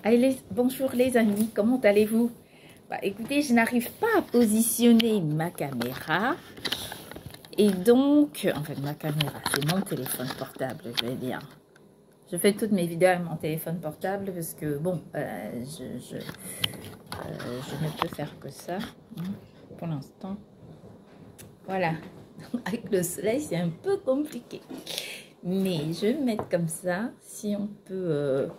Allez, bonjour les amis, comment allez-vous? Écoutez, je n'arrive pas à positionner ma caméra. Et donc, en fait, ma caméra, c'est mon téléphone portable, je vais dire. Je fais toutes mes vidéos avec mon téléphone portable parce que, bon, je ne peux faire que ça pour l'instant. Voilà, avec le soleil, c'est un peu compliqué. Mais je vais me mettre comme ça, si on peut...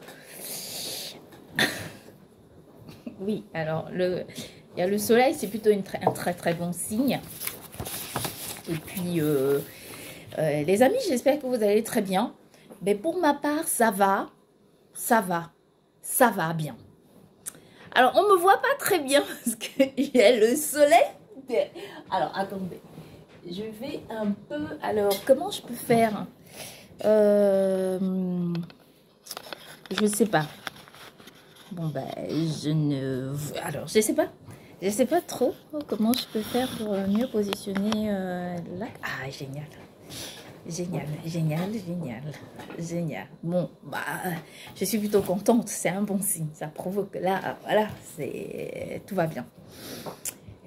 Oui, alors, il y a le soleil, c'est plutôt un très très bon signe. Et puis, les amis, j'espère que vous allez très bien. Mais pour ma part, ça va bien. Alors, on ne me voit pas très bien parce qu'il y a le soleil. Alors, attendez. Je vais un peu... Alors, comment je peux faire? Je ne sais pas. Bon, ben, alors, je sais pas. Je sais pas trop comment je peux faire pour mieux positionner là. Ah, génial. Génial. Bon, bah, je suis plutôt contente. C'est un bon signe. Ça provoque que là, voilà, tout va bien.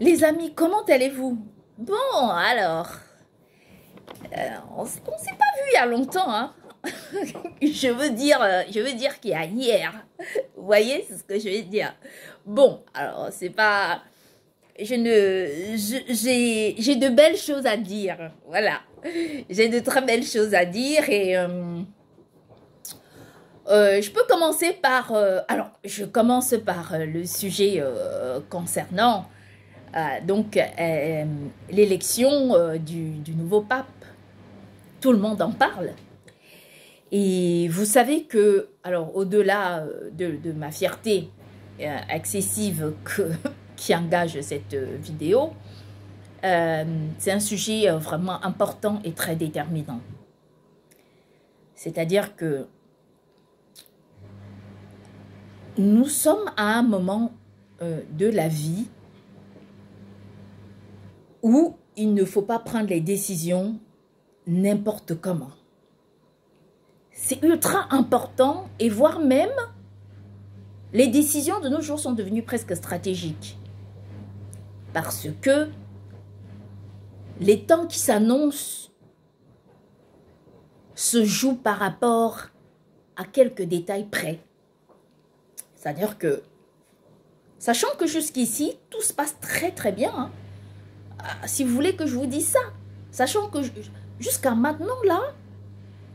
Les amis, comment allez-vous? Bon, alors, on ne s'est pas vu il y a longtemps, hein. je veux dire qu'il y a hier. Vous voyez, c'est ce que je veux dire. Bon, alors, c'est pas... J'ai de belles choses à dire. Voilà. J'ai de très belles choses à dire et je peux commencer par... alors, je commence par le sujet concernant donc l'élection du nouveau pape. Tout le monde en parle. Et vous savez que, alors au-delà de ma fierté excessive qui engage cette vidéo, c'est un sujet vraiment important et très déterminant. C'est-à-dire que nous sommes à un moment de la vie où il ne faut pas prendre les décisions n'importe comment. C'est ultra important et voire même les décisions de nos jours sont devenues presque stratégiques. Parce que les temps qui s'annoncent se jouent par rapport à quelques détails près. C'est-à-dire que, sachant que jusqu'ici, tout se passe très très bien, hein, si vous voulez que je vous dise ça, sachant que jusqu'à maintenant, là,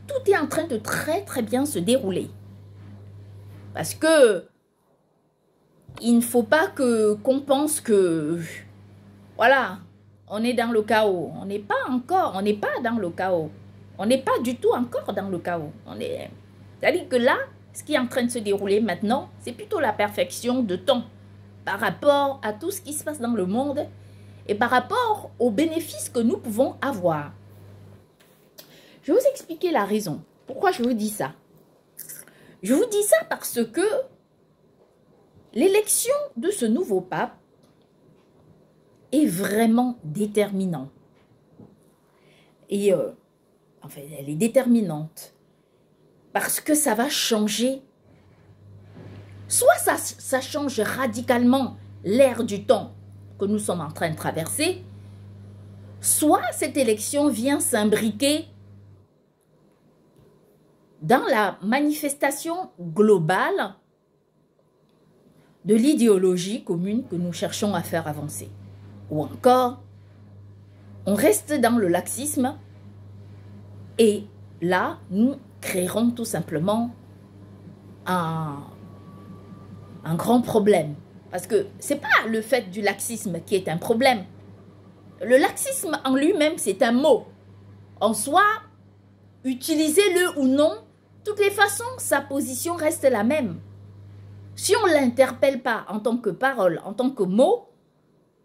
tout est en train de très très bien se dérouler. Parce que il ne faut pas qu'on pense que, voilà, on est dans le chaos. On n'est pas dans le chaos. On n'est pas du tout encore dans le chaos. C'est-à-dire que là, ce qui est en train de se dérouler maintenant, c'est plutôt la perfection de temps par rapport à tout ce qui se passe dans le monde et par rapport aux bénéfices que nous pouvons avoir. Je vais vous expliquer la raison. Pourquoi je vous dis ça? Je vous dis ça parce que l'élection de ce nouveau pape est vraiment déterminante. Et en fait, elle est déterminante parce que ça va changer. Soit ça change radicalement l'ère du temps que nous sommes en train de traverser, soit cette élection vient s'imbriquer dans la manifestation globale de l'idéologie commune que nous cherchons à faire avancer. Ou encore, on reste dans le laxisme et là, nous créerons tout simplement un grand problème. Parce que ce n'est pas le fait du laxisme qui est un problème. Le laxisme en lui-même, c'est un mot. En soi, utilisez-le ou non, de toutes les façons, sa position reste la même. Si on ne l'interpelle pas en tant que parole, en tant que mot,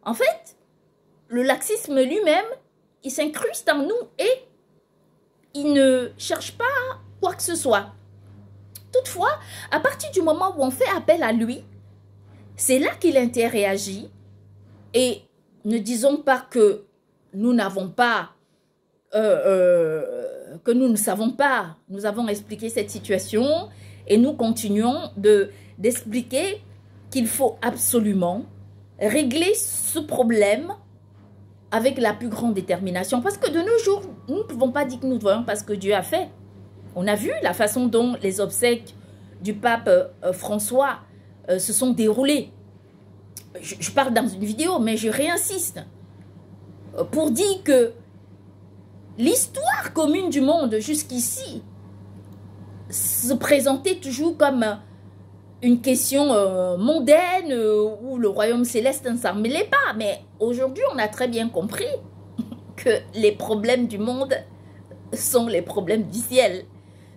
en fait, le laxisme lui-même, il s'incruste en nous et il ne cherche pas quoi que ce soit. Toutefois, à partir du moment où on fait appel à lui, c'est là qu'il interagit et ne disons pas que nous n'avons pas, que nous ne savons pas, nous avons expliqué cette situation et nous continuons d'expliquer qu'il faut absolument régler ce problème avec la plus grande détermination. Parce que de nos jours, nous ne pouvons pas dire que nous voyons pas ce que Dieu a fait. On a vu la façon dont les obsèques du pape François se sont déroulées. Je parle dans une vidéo, mais je réinsiste pour dire que l'histoire commune du monde jusqu'ici se présentait toujours comme une question mondaine où le royaume céleste ne s'en mêlait pas. Mais aujourd'hui, on a très bien compris que les problèmes du monde sont les problèmes du ciel.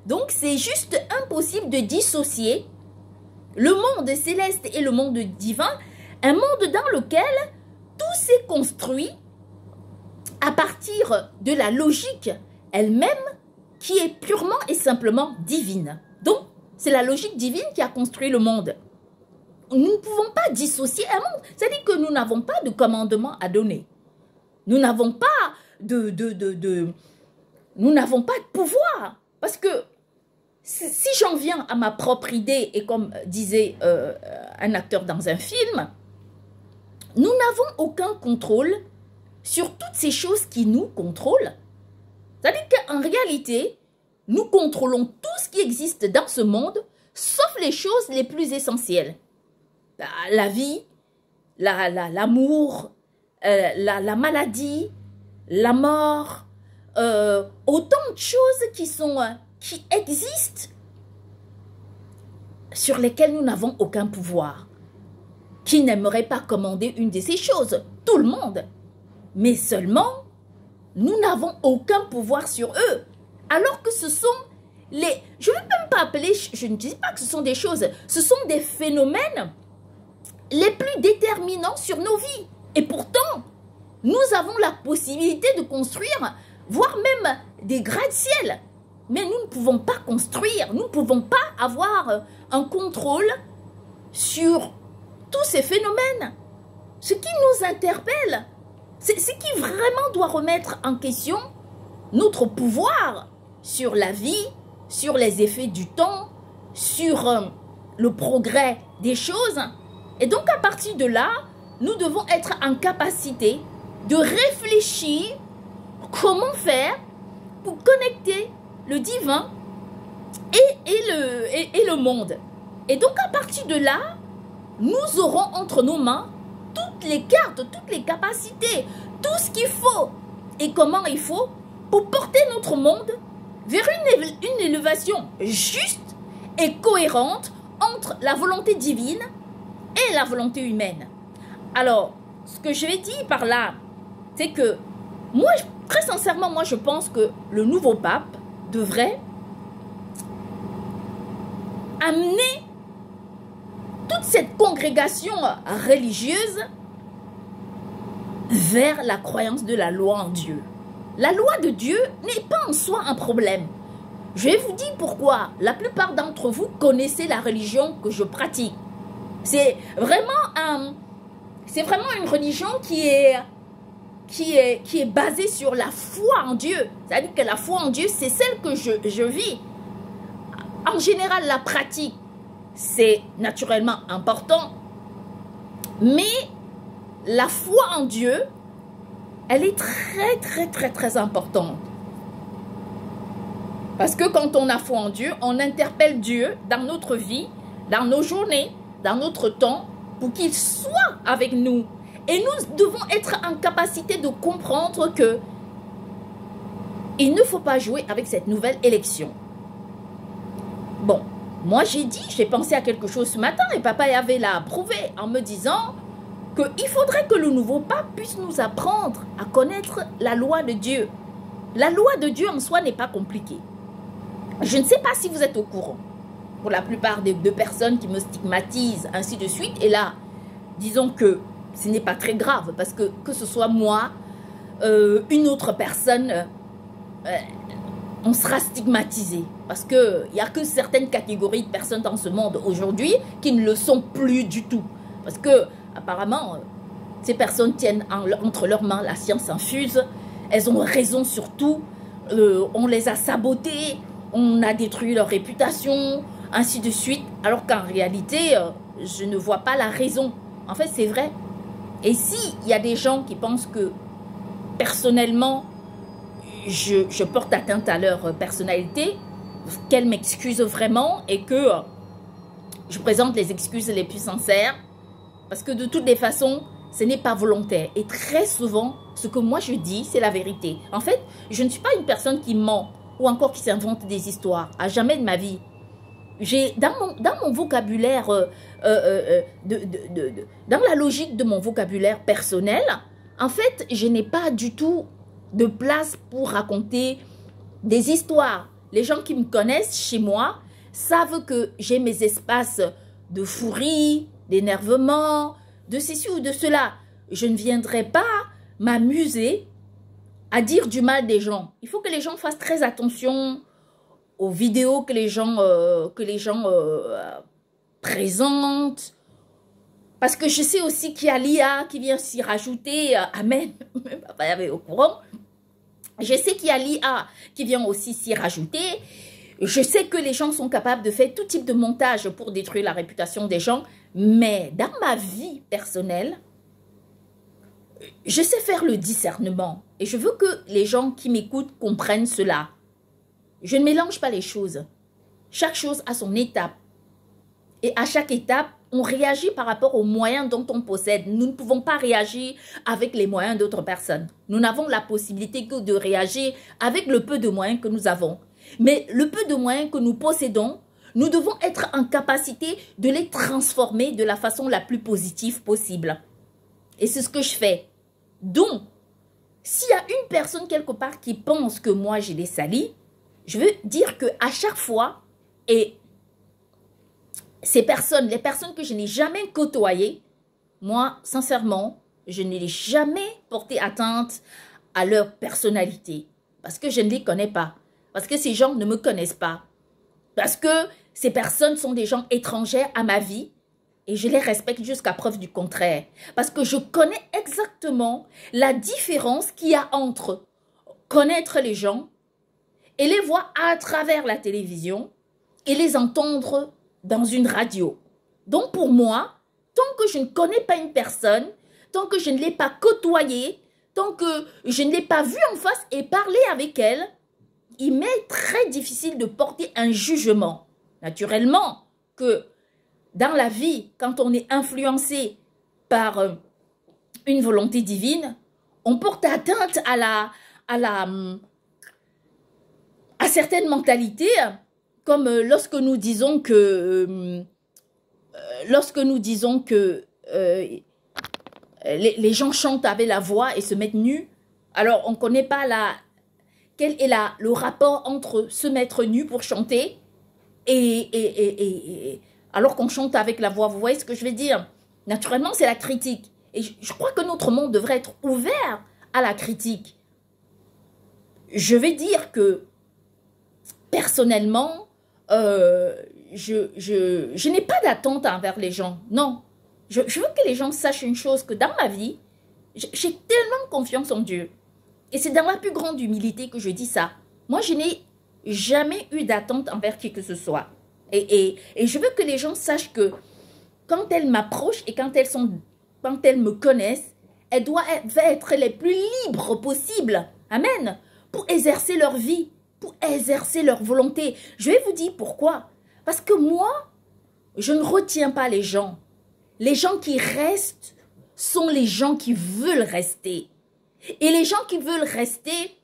Donc, c'est juste impossible de dissocier le monde céleste et le monde divin, un monde dans lequel tout s'est construit à partir de la logique elle-même qui est purement et simplement divine. Donc, c'est la logique divine qui a construit le monde. Nous ne pouvons pas dissocier un monde. C'est-à-dire que nous n'avons pas de commandement à donner. Nous n'avons pas nous n'avons pas de pouvoir. Parce que si j'en viens à ma propre idée, et comme disait un acteur dans un film, nous n'avons aucun contrôle sur toutes ces choses qui nous contrôlent. C'est-à-dire qu'en réalité, nous contrôlons tout ce qui existe dans ce monde, sauf les choses les plus essentielles. La vie, l'amour, la maladie, la mort, autant de choses qui existent, sur lesquelles nous n'avons aucun pouvoir. Qui n'aimerait pas commander une de ces choses? Tout le monde. Mais seulement, nous n'avons aucun pouvoir sur eux. Alors que ce sont les... Je ne vais même pas appeler... Je ne dis pas que ce sont des choses. Ce sont des phénomènes les plus déterminants sur nos vies. Et pourtant, nous avons la possibilité de construire, voire même des gratte-ciel. Mais nous ne pouvons pas construire. Nous ne pouvons pas avoir un contrôle sur tous ces phénomènes. Ce qui nous interpelle, c'est ce qui vraiment doit remettre en question notre pouvoir sur la vie, sur les effets du temps, sur le progrès des choses. Et donc à partir de là, nous devons être en capacité de réfléchir comment faire pour connecter le divin et le monde. Et donc à partir de là, nous aurons entre nos mains toutes les cartes, toutes les capacités, tout ce qu'il faut et comment il faut pour porter notre monde vers une élévation juste et cohérente entre la volonté divine et la volonté humaine. Alors, ce que je vais dire par là, c'est que moi, très sincèrement, moi je pense que le nouveau pape devrait amener toute cette congrégation religieuse vers la croyance de la loi en Dieu. La loi de Dieu n'est pas en soi un problème. Je vais vous dire pourquoi. La plupart d'entre vous connaissez la religion que je pratique. C'est vraiment une religion qui est basée sur la foi en Dieu. C'est-à-dire que la foi en Dieu, c'est celle que je vis. En général, la pratique, c'est naturellement important, mais la foi en Dieu, elle est très importante. Parce que quand on a foi en Dieu, on interpelle Dieu dans notre vie, dans nos journées, dans notre temps, pour qu'il soit avec nous. Et nous devons être en capacité de comprendre que il ne faut pas jouer avec cette nouvelle élection. Bon, moi j'ai pensé à quelque chose ce matin et papa avait l'a approuvé en me disant qu'il faudrait que le nouveau pape puisse nous apprendre à connaître la loi de Dieu. La loi de Dieu en soi n'est pas compliquée. Je ne sais pas si vous êtes au courant. Pour la plupart des personnes qui me stigmatisent, ainsi de suite. Et là, disons que ce n'est pas très grave parce que ce soit moi, une autre personne, on sera stigmatisé. Parce qu'il n'y a que certaines catégories de personnes dans ce monde aujourd'hui qui ne le sont plus du tout. Parce que apparemment, ces personnes tiennent entre leurs mains la science infuse. Elles ont raison sur tout. On les a sabotées. On a détruit leur réputation. ainsi de suite, alors qu'en réalité, je ne vois pas la raison. En fait, c'est vrai. Et si il y a des gens qui pensent que personnellement, je porte atteinte à leur personnalité, qu'elles m'excusent vraiment et que je présente les excuses les plus sincères, parce que de toutes les façons, ce n'est pas volontaire. Et très souvent, ce que moi je dis, c'est la vérité. En fait, je ne suis pas une personne qui ment ou encore qui s'invente des histoires. À jamais de ma vie. J'ai dans mon vocabulaire, dans la logique de mon vocabulaire personnel, en fait, je n'ai pas du tout de place pour raconter des histoires. Les gens qui me connaissent chez moi savent que j'ai mes espaces de fourie, d'énervement, de ceci ou de cela. Je ne viendrai pas m'amuser à dire du mal des gens. Il faut que les gens fassent très attention aux vidéos que les gens présentent. Parce que je sais aussi qu'il y a l'IA qui vient s'y rajouter. Amen. Papa avait au courant. Je sais qu'il y a l'IA qui vient aussi s'y rajouter. Je sais que les gens sont capables de faire tout type de montage pour détruire la réputation des gens. Mais dans ma vie personnelle, je sais faire le discernement. Et je veux que les gens qui m'écoutent comprennent cela. Je ne mélange pas les choses. Chaque chose a son étape. Et à chaque étape, on réagit par rapport aux moyens dont on possède. Nous ne pouvons pas réagir avec les moyens d'autres personnes. Nous n'avons la possibilité que de réagir avec le peu de moyens que nous avons. Mais le peu de moyens que nous possédons, nous devons être en capacité de les transformer de la façon la plus positive possible. Et c'est ce que je fais. Donc, s'il y a une personne quelque part qui pense que moi j'ai les salis, je veux dire qu'à chaque fois, et ces personnes, les personnes que je n'ai jamais côtoyées, moi, sincèrement, je n'ai jamais porté atteinte à leur personnalité. Parce que je ne les connais pas. Parce que ces gens ne me connaissent pas. Parce que ces personnes sont des gens étrangers à ma vie. Et je les respecte jusqu'à preuve du contraire. Parce que je connais exactement la différence qu'il y a entre connaître les gens et les voir à travers la télévision et les entendre dans une radio. Donc pour moi, tant que je ne connais pas une personne, tant que je ne l'ai pas côtoyée, tant que je ne l'ai pas vue en face et parlé avec elle, il m'est très difficile de porter un jugement. Naturellement que dans la vie, quand on est influencé par une volonté divine, on porte atteinte à certaines mentalités, comme lorsque nous disons que les gens chantent avec la voix et se mettent nus. Alors, on ne connaît pas quel est le rapport entre se mettre nu pour chanter et alors qu'on chante avec la voix. Vous voyez ce que je veux dire? Naturellement, c'est la critique. Et je crois que notre monde devrait être ouvert à la critique. Je vais dire que, personnellement, je n'ai pas d'attente envers les gens. Non. Je veux que les gens sachent une chose, que dans ma vie, j'ai tellement confiance en Dieu. Et c'est dans la plus grande humilité que je dis ça. Moi, je n'ai jamais eu d'attente envers qui que ce soit. Et je veux que les gens sachent que quand elles m'approchent et quand elles me connaissent, elles doivent être les plus libres possibles. Amen. Pour exercer leur vie, pour exercer leur volonté. Je vais vous dire pourquoi. Parce que moi, je ne retiens pas les gens. Les gens qui restent sont les gens qui veulent rester. Et les gens qui veulent rester,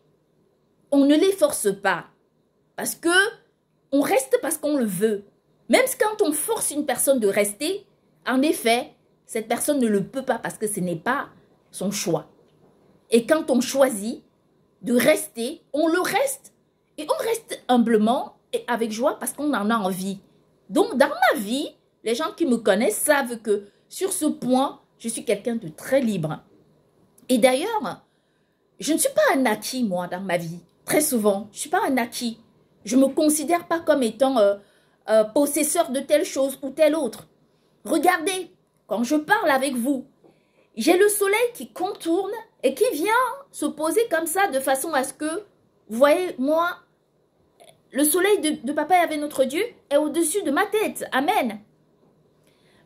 on ne les force pas. Parce que on reste parce qu'on le veut. Même quand on force une personne de rester, en effet, cette personne ne le peut pas parce que ce n'est pas son choix. Et quand on choisit de rester, on le reste. Et on reste humblement et avec joie parce qu'on en a envie. Donc, dans ma vie, les gens qui me connaissent savent que sur ce point, je suis quelqu'un de très libre. Et d'ailleurs, je ne suis pas un acquis, moi, dans ma vie. Très souvent, je ne suis pas un acquis. Je ne me considère pas comme étant possesseur de telle chose ou telle autre. Regardez, quand je parle avec vous, j'ai le soleil qui contourne et qui vient se poser comme ça de façon à ce que, vous voyez, moi, le soleil de Papa Yahvé notre Dieu est au-dessus de ma tête. Amen.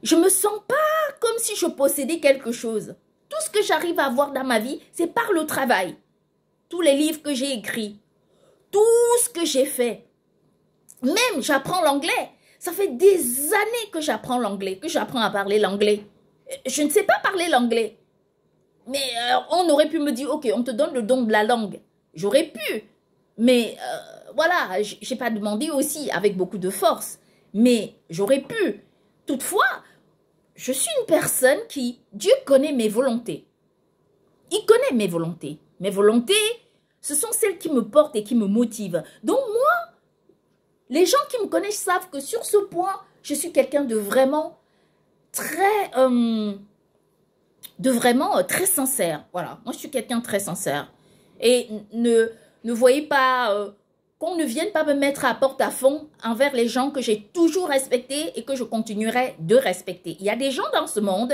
Je me sens pas comme si je possédais quelque chose. Tout ce que j'arrive à avoir dans ma vie, c'est par le travail. Tous les livres que j'ai écrits, tout ce que j'ai fait. Même, j'apprends l'anglais. Ça fait des années que j'apprends l'anglais, que j'apprends à parler l'anglais. Je ne sais pas parler l'anglais. Mais on aurait pu me dire, ok, on te donne le don de la langue. J'aurais pu. Mais voilà, j'ai pas demandé aussi avec beaucoup de force. Mais j'aurais pu. Toutefois, je suis une personne qui, Dieu connaît mes volontés. Il connaît mes volontés. Mes volontés, ce sont celles qui me portent et qui me motivent. Donc moi, les gens qui me connaissent savent que sur ce point, je suis quelqu'un de vraiment très sincère. Voilà, moi je suis quelqu'un de très sincère. Et ne voyez pas qu'on ne vienne pas me mettre à porte-à-fond envers les gens que j'ai toujours respectés et que je continuerai de respecter. Il y a des gens dans ce monde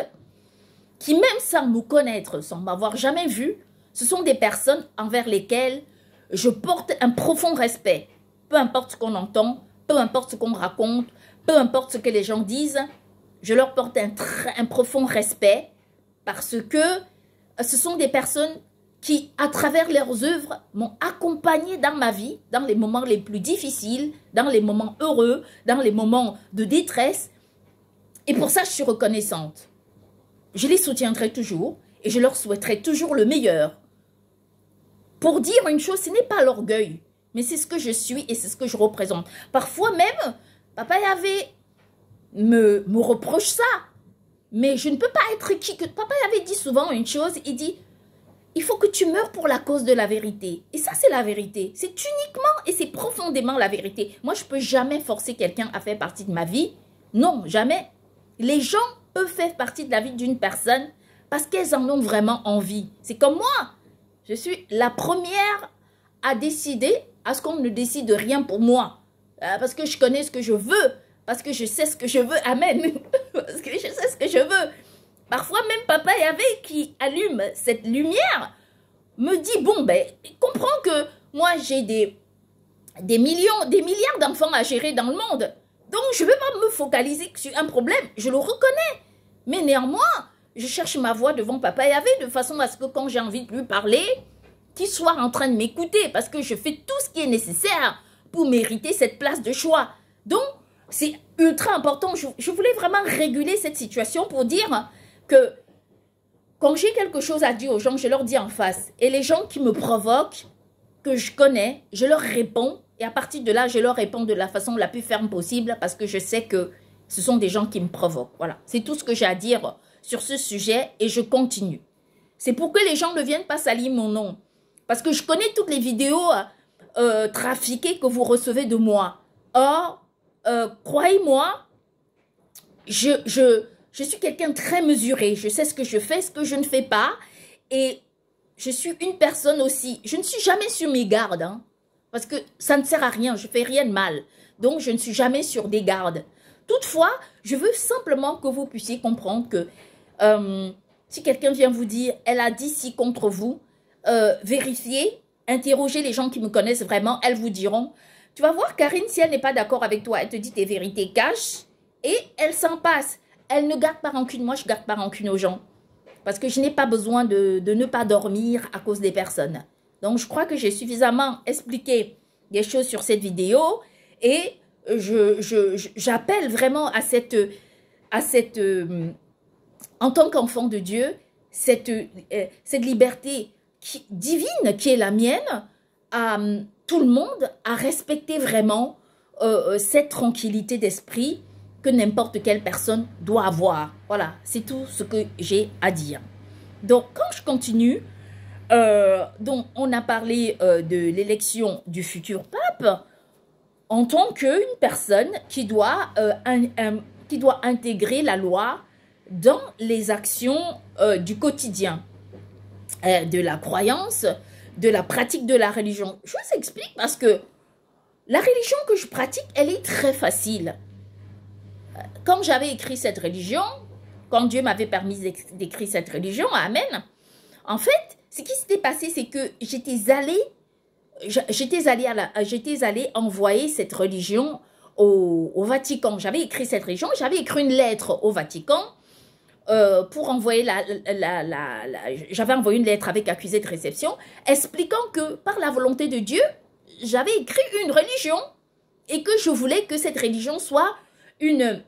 qui, même sans me connaître, sans m'avoir jamais vu, ce sont des personnes envers lesquelles je porte un profond respect. Peu importe ce qu'on entend, peu importe ce qu'on me raconte, peu importe ce que les gens disent, je leur porte un profond respect parce que ce sont des personnes qui, à travers leurs œuvres, m'ont accompagné dans ma vie, dans les moments les plus difficiles, dans les moments heureux, dans les moments de détresse. Et pour ça, je suis reconnaissante. Je les soutiendrai toujours et je leur souhaiterai toujours le meilleur. Pour dire une chose, ce n'est pas l'orgueil, mais c'est ce que je suis et c'est ce que je représente. Parfois même, Papa Yahvé me reproche ça. Mais je ne peux pas être qui... Papa Yahvé dit souvent une chose, il dit... Il faut que tu meurs pour la cause de la vérité. Et ça, c'est la vérité. C'est uniquement et c'est profondément la vérité. Moi, je ne peux jamais forcer quelqu'un à faire partie de ma vie. Non, jamais. Les gens peuvent faire partie de la vie d'une personne parce qu'elles en ont vraiment envie. C'est comme moi. Je suis la première à décider à ce qu'on ne décide rien pour moi. Parce que je connais ce que je veux. Parce que je sais ce que je veux. Amen. Parce que je sais ce que je veux. Parfois, même Papa Yahvé qui allume cette lumière me dit, bon, ben, comprends que moi, j'ai des milliards d'enfants à gérer dans le monde. Donc, je ne vais pas me focaliser sur un problème. Je le reconnais. Mais néanmoins, je cherche ma voix devant Papa Yahvé de façon à ce que quand j'ai envie de lui parler, qu'il soit en train de m'écouter parce que je fais tout ce qui est nécessaire pour mériter cette place de choix. Donc, c'est ultra important. Je voulais vraiment réguler cette situation pour dire que quand j'ai quelque chose à dire aux gens, je leur dis en face. Et les gens qui me provoquent, que je connais, je leur réponds. Et à partir de là, je leur réponds de la façon la plus ferme possible parce que je sais que ce sont des gens qui me provoquent. Voilà, c'est tout ce que j'ai à dire sur ce sujet et je continue. C'est pour que les gens ne viennent pas salir mon nom. Parce que je connais toutes les vidéos trafiquées que vous recevez de moi. Or, croyez-moi, je suis quelqu'un de très mesuré. Je sais ce que je fais, ce que je ne fais pas. Et je suis une personne aussi. Je ne suis jamais sur mes gardes. Hein, parce que ça ne sert à rien. Je ne fais rien de mal. Donc, je ne suis jamais sur des gardes. Toutefois, je veux simplement que vous puissiez comprendre que si quelqu'un vient vous dire « elle a dit ci contre vous », vérifiez, interrogez les gens qui me connaissent vraiment. Elles vous diront « tu vas voir Karine, si elle n'est pas d'accord avec toi, elle te dit tes vérités cash et elle s'en passe. » Elle ne garde pas rancune. Moi, je ne garde pas rancune aux gens. Parce que je n'ai pas besoin de ne pas dormir à cause des personnes. Donc, je crois que j'ai suffisamment expliqué des choses sur cette vidéo. Et j'appelle vraiment à cette en tant qu'enfant de Dieu, cette liberté divine qui est la mienne, à tout le monde à respecter vraiment cette tranquillité d'esprit que n'importe quelle personne doit avoir. Voilà, c'est tout ce que j'ai à dire. Donc, quand je continue, donc on a parlé de l'élection du futur pape en tant qu'une personne qui doit intégrer la loi dans les actions du quotidien, de la croyance, de la pratique de la religion. Je vous explique parce que la religion que je pratique, elle est très facile. Quand j'avais écrit cette religion, quand Dieu m'avait permis d'écrire cette religion, amen, en fait, ce qui s'était passé, c'est que j'étais allée j'étais allée envoyer cette religion au Vatican. J'avais écrit cette religion, j'avais écrit une lettre au Vatican pour envoyer j'avais envoyé une lettre avec accusé de réception expliquant que par la volonté de Dieu, j'avais écrit une religion et que je voulais que cette religion soit une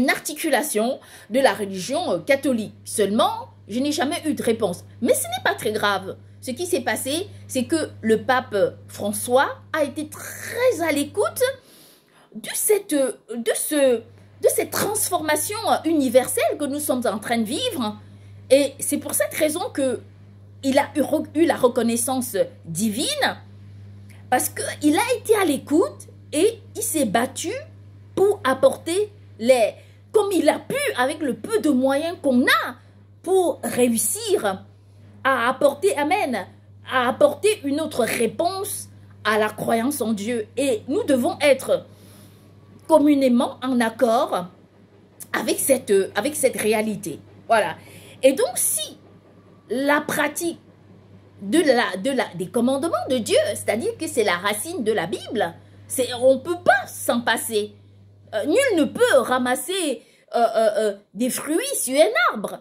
articulation de la religion catholique. Seulement, je n'ai jamais eu de réponse. Mais ce n'est pas très grave. Ce qui s'est passé, c'est que le pape François a été très à l'écoute de cette transformation universelle que nous sommes en train de vivre. Et c'est pour cette raison qu'il a eu la reconnaissance divine, parce qu'il a été à l'écoute et il s'est battu pour apporter comme il a pu, avec le peu de moyens qu'on a, pour réussir à apporter, amen, à apporter une autre réponse à la croyance en Dieu. Et nous devons être communément en accord avec cette réalité. Voilà. Et donc, si la pratique des commandements de Dieu, c'est-à-dire que c'est la racine de la Bible, on ne peut pas s'en passer. Nul ne peut ramasser des fruits sur un arbre.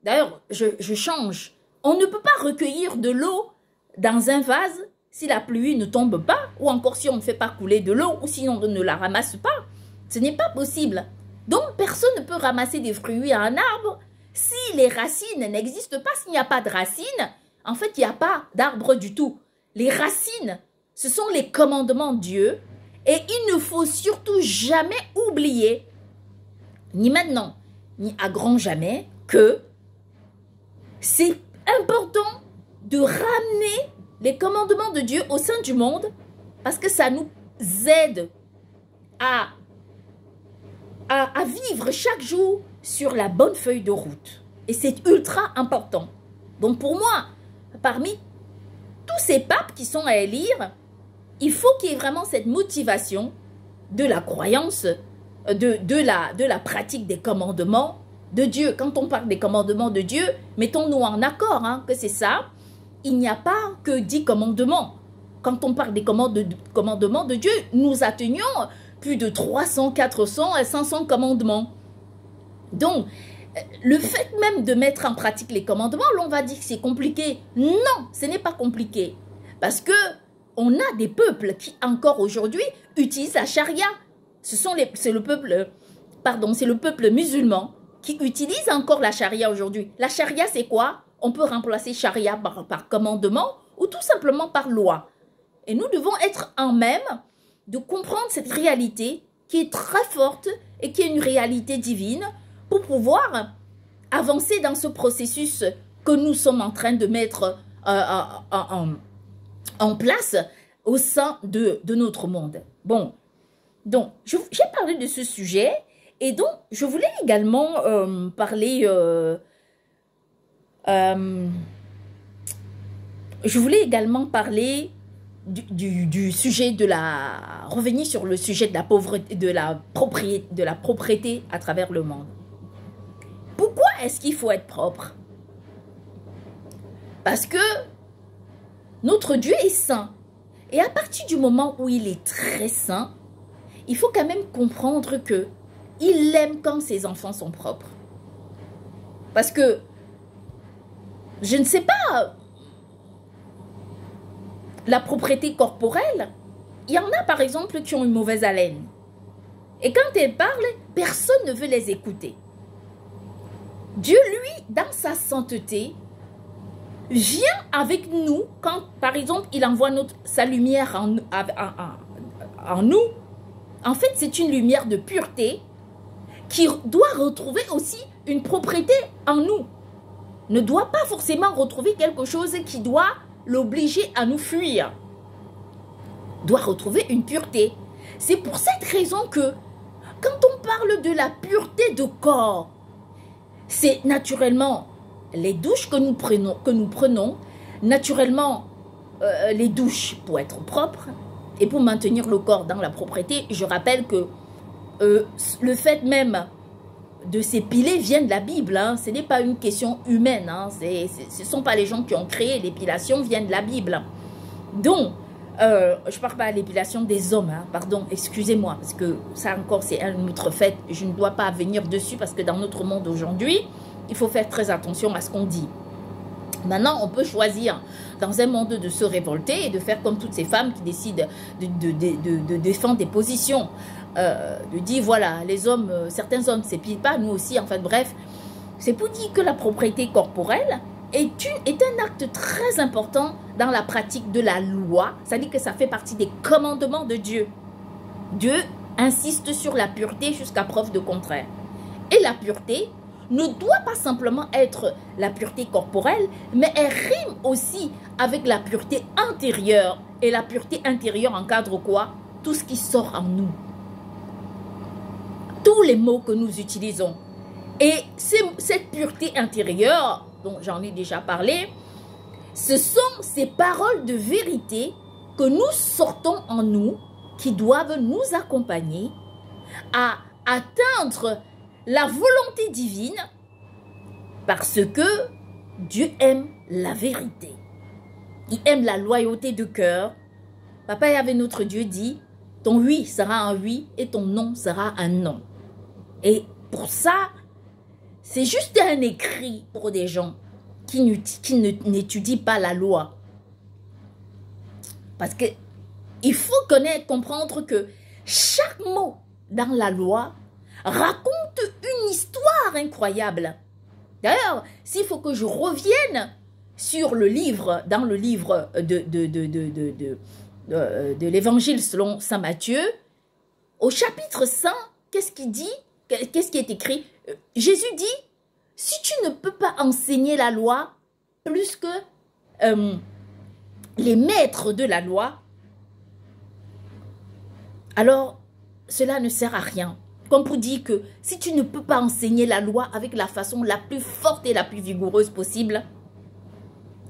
D'ailleurs, je change. On ne peut pas recueillir de l'eau dans un vase si la pluie ne tombe pas, ou encore si on ne fait pas couler de l'eau, ou si on ne la ramasse pas. Ce n'est pas possible. Donc, personne ne peut ramasser des fruits à un arbre si les racines n'existent pas. S'il n'y a pas de racines, en fait, il n'y a pas d'arbre du tout. Les racines, ce sont les commandements de Dieu. Et il ne faut surtout jamais oublier, ni maintenant, ni à grand jamais, que c'est important de ramener les commandements de Dieu au sein du monde parce que ça nous aide à vivre chaque jour sur la bonne feuille de route. Et c'est ultra important. Donc pour moi, parmi tous ces papes qui sont à élire, il faut qu'il y ait vraiment cette motivation de la croyance, de la pratique des commandements de Dieu. Quand on parle des commandements de Dieu, mettons-nous en accord que c'est ça. Il n'y a pas que 10 commandements. Quand on parle des commandements de Dieu, nous atteignons plus de 300, 400 et 500 commandements. Donc, le fait même de mettre en pratique les commandements, on va dire que c'est compliqué. Non, ce n'est pas compliqué. Parce que on a des peuples qui, encore aujourd'hui, utilisent la charia. C'est le peuple musulman qui utilise encore la charia aujourd'hui. La charia, c'est quoi? On peut remplacer charia par commandement ou tout simplement par loi. Et nous devons être en même de comprendre cette réalité qui est très forte et qui est une réalité divine pour pouvoir avancer dans ce processus que nous sommes en train de mettre en place au sein de notre monde. Bon, donc, j'ai parlé de ce sujet et donc, je voulais également parler... je voulais également parler du sujet revenir sur le sujet de la pauvreté, de la propreté à travers le monde. Pourquoi est-ce qu'il faut être propre? Parce que notre Dieu est saint. Et à partir du moment où il est très saint, il faut quand même comprendre que il aime quand ses enfants sont propres. Parce que, je ne sais pas, la propreté corporelle, il y en a par exemple qui ont une mauvaise haleine. Et quand elles parlent, personne ne veut les écouter. Dieu, lui, dans sa sainteté, vient avec nous quand, par exemple, il envoie sa lumière en nous. En fait, c'est une lumière de pureté qui doit retrouver aussi une propreté en nous. Ne doit pas forcément retrouver quelque chose qui doit l'obliger à nous fuir. Doit retrouver une pureté. C'est pour cette raison que quand on parle de la pureté de corps, c'est naturellement les douches que nous prenons, naturellement les douches pour être propres et pour maintenir le corps dans la propreté. Je rappelle que le fait même de s'épiler vient de la Bible. Ce n'est pas une question humaine. Ce ne sont pas les gens qui ont créé l'épilation, viennent de la Bible. Donc, je parle pas à l'épilation des hommes, hein, pardon, excusez-moi, parce que ça encore c'est un autre fait, je ne dois pas venir dessus parce que dans notre monde aujourd'hui, il faut faire très attention à ce qu'on dit. Maintenant, on peut choisir dans un monde de se révolter et de faire comme toutes ces femmes qui décident de défendre des positions, de dire voilà, les hommes, certains hommes ne s'épilent pas, nous aussi, enfin bref, c'est pour dire que la propriété corporelle est un acte très important dans la pratique de la loi, c'est-à-dire que ça fait partie des commandements de Dieu. Dieu insiste sur la pureté jusqu'à preuve de contraire. Et la pureté ne doit pas simplement être la pureté corporelle, mais elle rime aussi avec la pureté intérieure. Et la pureté intérieure encadre quoi? Tout ce qui sort en nous. Tous les mots que nous utilisons. Et cette pureté intérieure, dont j'en ai déjà parlé, ce sont ces paroles de vérité que nous sortons en nous, qui doivent nous accompagner à atteindre la volonté divine, parce que Dieu aime la vérité. Il aime la loyauté de cœur. Papa Yahvé notre Dieu dit, ton oui sera un oui et ton non sera un non. Et pour ça, c'est juste un écrit pour des gens qui n'étudient pas la loi. Parce que il faut comprendre que chaque mot dans la loi raconte une histoire incroyable. D'ailleurs, s'il faut que je revienne sur le livre, dans le livre de l'évangile selon saint Matthieu, au chapitre 5, qu'est-ce qu'il dit? Qu'est-ce qui est écrit? Jésus dit, si tu ne peux pas enseigner la loi plus que les maîtres de la loi, alors cela ne sert à rien. Comme pour dire que si tu ne peux pas enseigner la loi avec la façon la plus forte et la plus vigoureuse possible,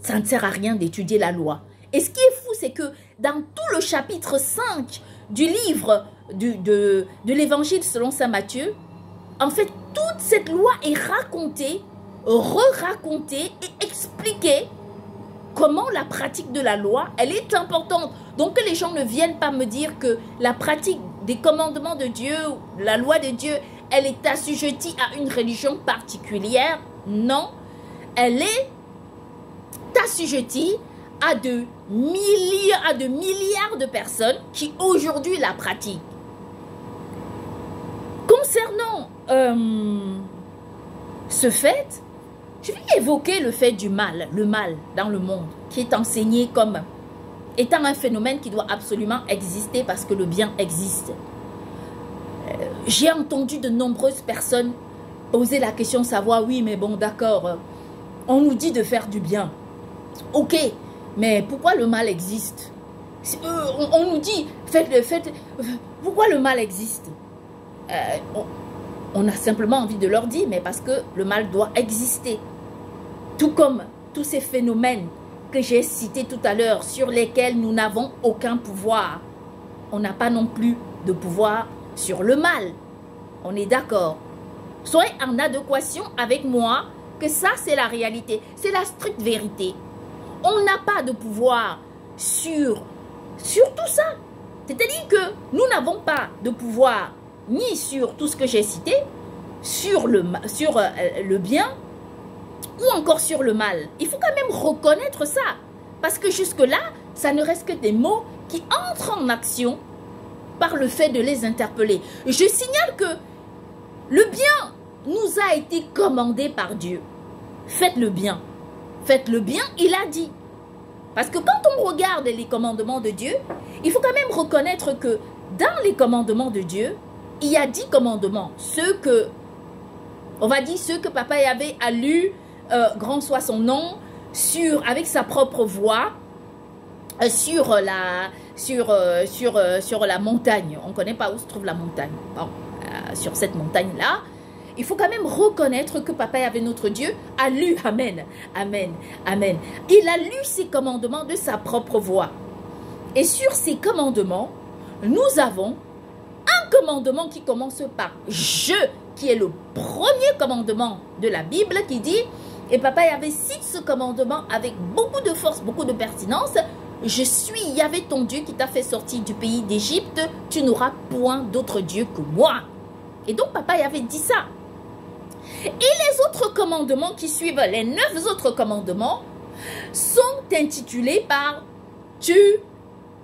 ça ne sert à rien d'étudier la loi. Et ce qui est fou, c'est que dans tout le chapitre 5 du livre de l'évangile selon saint Matthieu, en fait, toute cette loi est racontée, re-racontée et expliquée comment la pratique de la loi, elle est importante. Donc que les gens ne viennent pas me dire que la pratique des commandements de Dieu, la loi de Dieu, elle est assujettie à une religion particulière. Non, elle est assujettie à de milliards de personnes qui aujourd'hui la pratiquent. Concernant ce fait, je vais évoquer le fait du mal, le mal dans le monde, qui est enseigné comme étant un phénomène qui doit absolument exister parce que le bien existe. J'ai entendu de nombreuses personnes poser la question, savoir, oui, mais bon, d'accord, on nous dit de faire du bien. Ok, mais pourquoi le mal existe? On nous dit, faites, pourquoi le mal existe? On a simplement envie de leur dire, mais parce que le mal doit exister. Tout comme tous ces phénomènes que j'ai cités tout à l'heure, sur lesquels nous n'avons aucun pouvoir. On n'a pas non plus de pouvoir sur le mal. On est d'accord. Soyez en adéquation avec moi que ça, c'est la réalité. C'est la stricte vérité. On n'a pas de pouvoir sur tout ça. C'est-à-dire que nous n'avons pas de pouvoir ni sur tout ce que j'ai cité, sur le bien, ou encore sur le mal. Il faut quand même reconnaître ça. Parce que jusque-là, ça ne reste que des mots qui entrent en action par le fait de les interpeller. Je signale que le bien nous a été commandé par Dieu. Faites le bien. Faites le bien, il a dit. Parce que quand on regarde les commandements de Dieu, il faut quand même reconnaître que dans les commandements de Dieu, il y a 10 commandements. Ceux que, on va dire, ceux que Papa Yahvé a lus, grand soit son nom, avec sa propre voix, sur la montagne. On ne connaît pas où se trouve la montagne. Bon, sur cette montagne-là, il faut quand même reconnaître que Papa Yahvé notre Dieu a lu, amen, amen, amen. Il a lu ces commandements de sa propre voix. Et sur ces commandements, nous avons un commandement qui commence par « je », qui est le premier commandement de la Bible qui dit, et Papa Yahvé cite ce commandement avec beaucoup de force, beaucoup de pertinence, « je suis Yahvé ton Dieu qui t'a fait sortir du pays d'Égypte, tu n'auras point d'autre Dieu que moi. Et donc papa Yahvé dit ça. Et les autres commandements qui suivent, les 9 autres commandements, sont intitulés par « Tu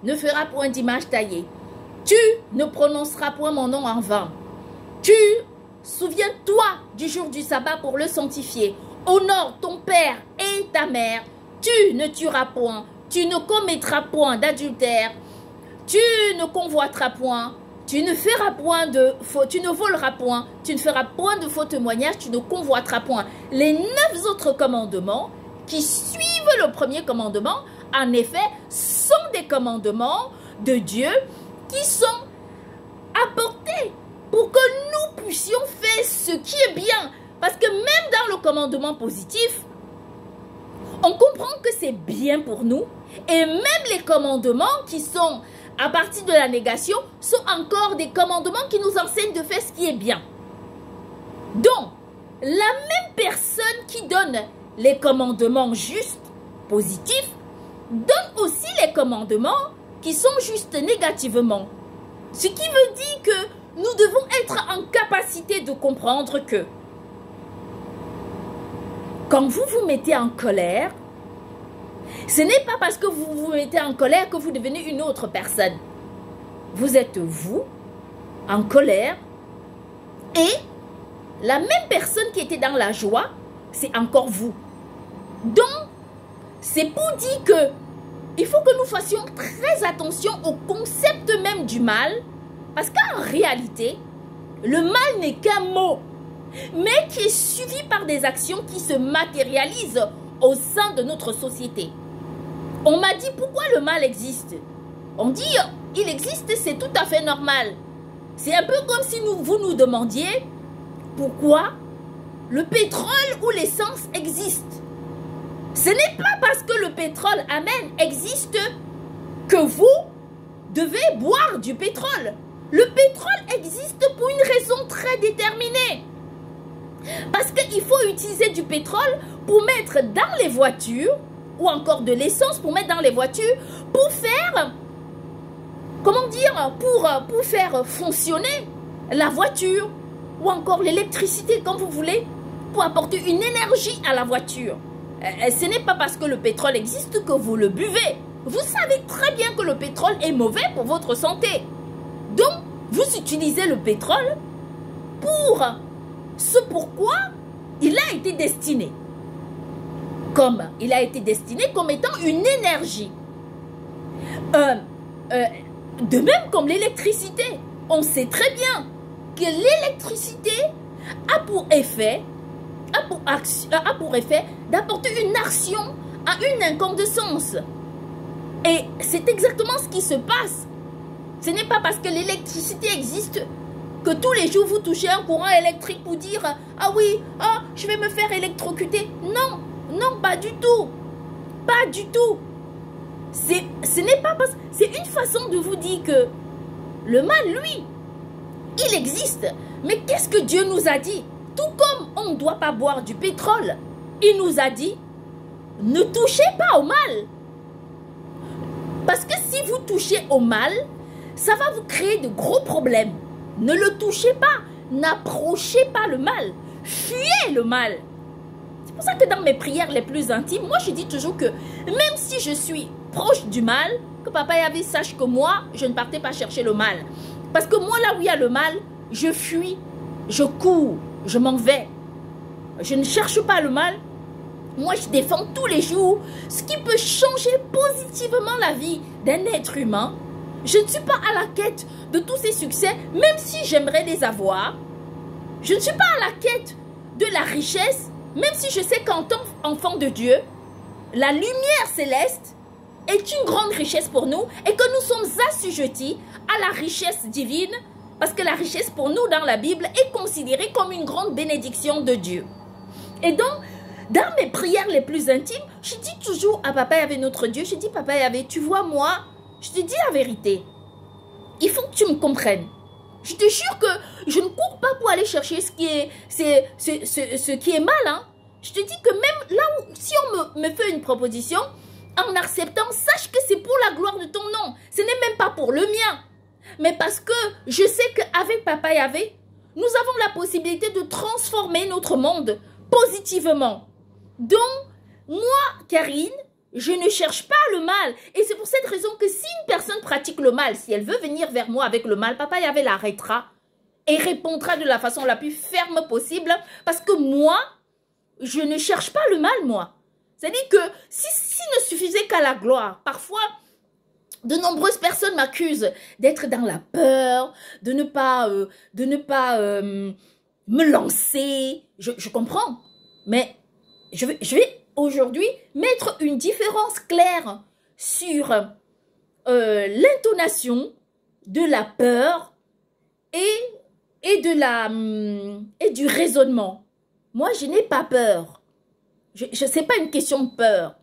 ne feras point d'image taillée, tu ne prononceras point mon nom en vain, tu souviens-toi du jour du sabbat pour le sanctifier, honore ton père et ta mère, tu ne tueras point, tu ne commettras point d'adultère, tu ne convoiteras point, tu ne feras point de faux, tu ne voleras point, tu ne feras point de faux témoignages, tu ne convoiteras point. » Les 9 autres commandements qui suivent le premier commandement, en effet, sont des commandements de Dieu qui sont apportés pour que nous puissions faire ce qui est bien. Parce que même dans le commandement positif, on comprend que c'est bien pour nous. Et même les commandements qui sont à partir de la négation sont encore des commandements qui nous enseignent de faire ce qui est bien. Donc, la même personne qui donne les commandements justes, positifs, donne aussi les commandements qui sont justes négativement. Ce qui veut dire que nous devons être en capacité de comprendre que quand vous vous mettez en colère, ce n'est pas parce que vous vous mettez en colère que vous devenez une autre personne. Vous êtes vous, en colère, et la même personne qui était dans la joie, c'est encore vous. Donc, c'est pour dire que il faut que nous fassions très attention au concept même du mal, parce qu'en réalité, le mal n'est qu'un mot, mais qui est suivi par des actions qui se matérialisent au sein de notre société. On m'a dit pourquoi le mal existe. On dit il existe, c'est tout à fait normal. C'est un peu comme si vous nous demandiez pourquoi le pétrole ou l'essence existe. Ce n'est pas parce que le pétrole, amen, existe que vous devez boire du pétrole. Le pétrole existe pour une raison très déterminée. Parce qu'il faut utiliser du pétrole pour mettre dans les voitures, ou encore de l'essence pour mettre dans les voitures, pour faire, comment dire, pour faire fonctionner la voiture, ou encore l'électricité, comme vous voulez, pour apporter une énergie à la voiture. Ce n'est pas parce que le pétrole existe que vous le buvez. Vous savez très bien que le pétrole est mauvais pour votre santé. Donc, vous utilisez le pétrole pour ce pourquoi il a été destiné. Comme il a été destiné comme étant une énergie. De même comme l'électricité. On sait très bien que l'électricité a pour effet d'apporter une action à une incandescence. Et c'est exactement ce qui se passe. Ce n'est pas parce que l'électricité existe que tous les jours vous touchez un courant électrique pour dire « Ah oui, je vais me faire électrocuter ». Non, non, pas du tout. Pas du tout. Ce n'est pas parce... C'est une façon de vous dire que le mal, lui, il existe. Mais qu'est-ce que Dieu nous a dit? Tout comme on ne doit pas boire du pétrole, il nous a dit, ne touchez pas au mal. Parce que si vous touchez au mal, ça va vous créer de gros problèmes. Ne le touchez pas, n'approchez pas le mal, fuyez le mal. C'est pour ça que dans mes prières les plus intimes, moi je dis toujours que même si je suis proche du mal, que Papa Yahvé sache que moi, je ne partais pas chercher le mal. Parce que moi, là où il y a le mal, je fuis, je cours, je m'en vais. Je ne cherche pas le mal. Moi, je défends tous les jours ce qui peut changer positivement la vie d'un être humain. Je ne suis pas à la quête de tous ces succès, même si j'aimerais les avoir. Je ne suis pas à la quête de la richesse, même si je sais qu'en tant qu'enfant de Dieu, la lumière céleste est une grande richesse pour nous et que nous sommes assujettis à la richesse divine, parce que la richesse pour nous dans la Bible est considérée comme une grande bénédiction de Dieu. Et donc, dans mes prières les plus intimes, je dis toujours à Papa Yahvé notre Dieu, je dis Papa Yahvé, tu vois moi, je te dis la vérité. Il faut que tu me comprennes. Je te jure que je ne cours pas pour aller chercher ce qui est mal. Hein. Je te dis que même là où, si on me fait une proposition, en acceptant, sache que c'est pour la gloire de ton nom. Ce n'est même pas pour le mien. Mais parce que je sais qu'avec Papa Yahvé, nous avons la possibilité de transformer notre monde positivement. Donc, moi, Karine, je ne cherche pas le mal. Et c'est pour cette raison que si une personne pratique le mal, si elle veut venir vers moi avec le mal, Papa Yahvé l'arrêtera et répondra de la façon la plus ferme possible. Parce que moi, je ne cherche pas le mal, moi. C'est-à-dire que s'il ne suffisait qu'à la gloire, parfois, de nombreuses personnes m'accusent d'être dans la peur, de ne pas me lancer. Je comprends, mais je vais aujourd'hui mettre une différence claire sur l'intonation de la peur et du raisonnement. Moi, je n'ai pas peur. C'est pas une question de peur.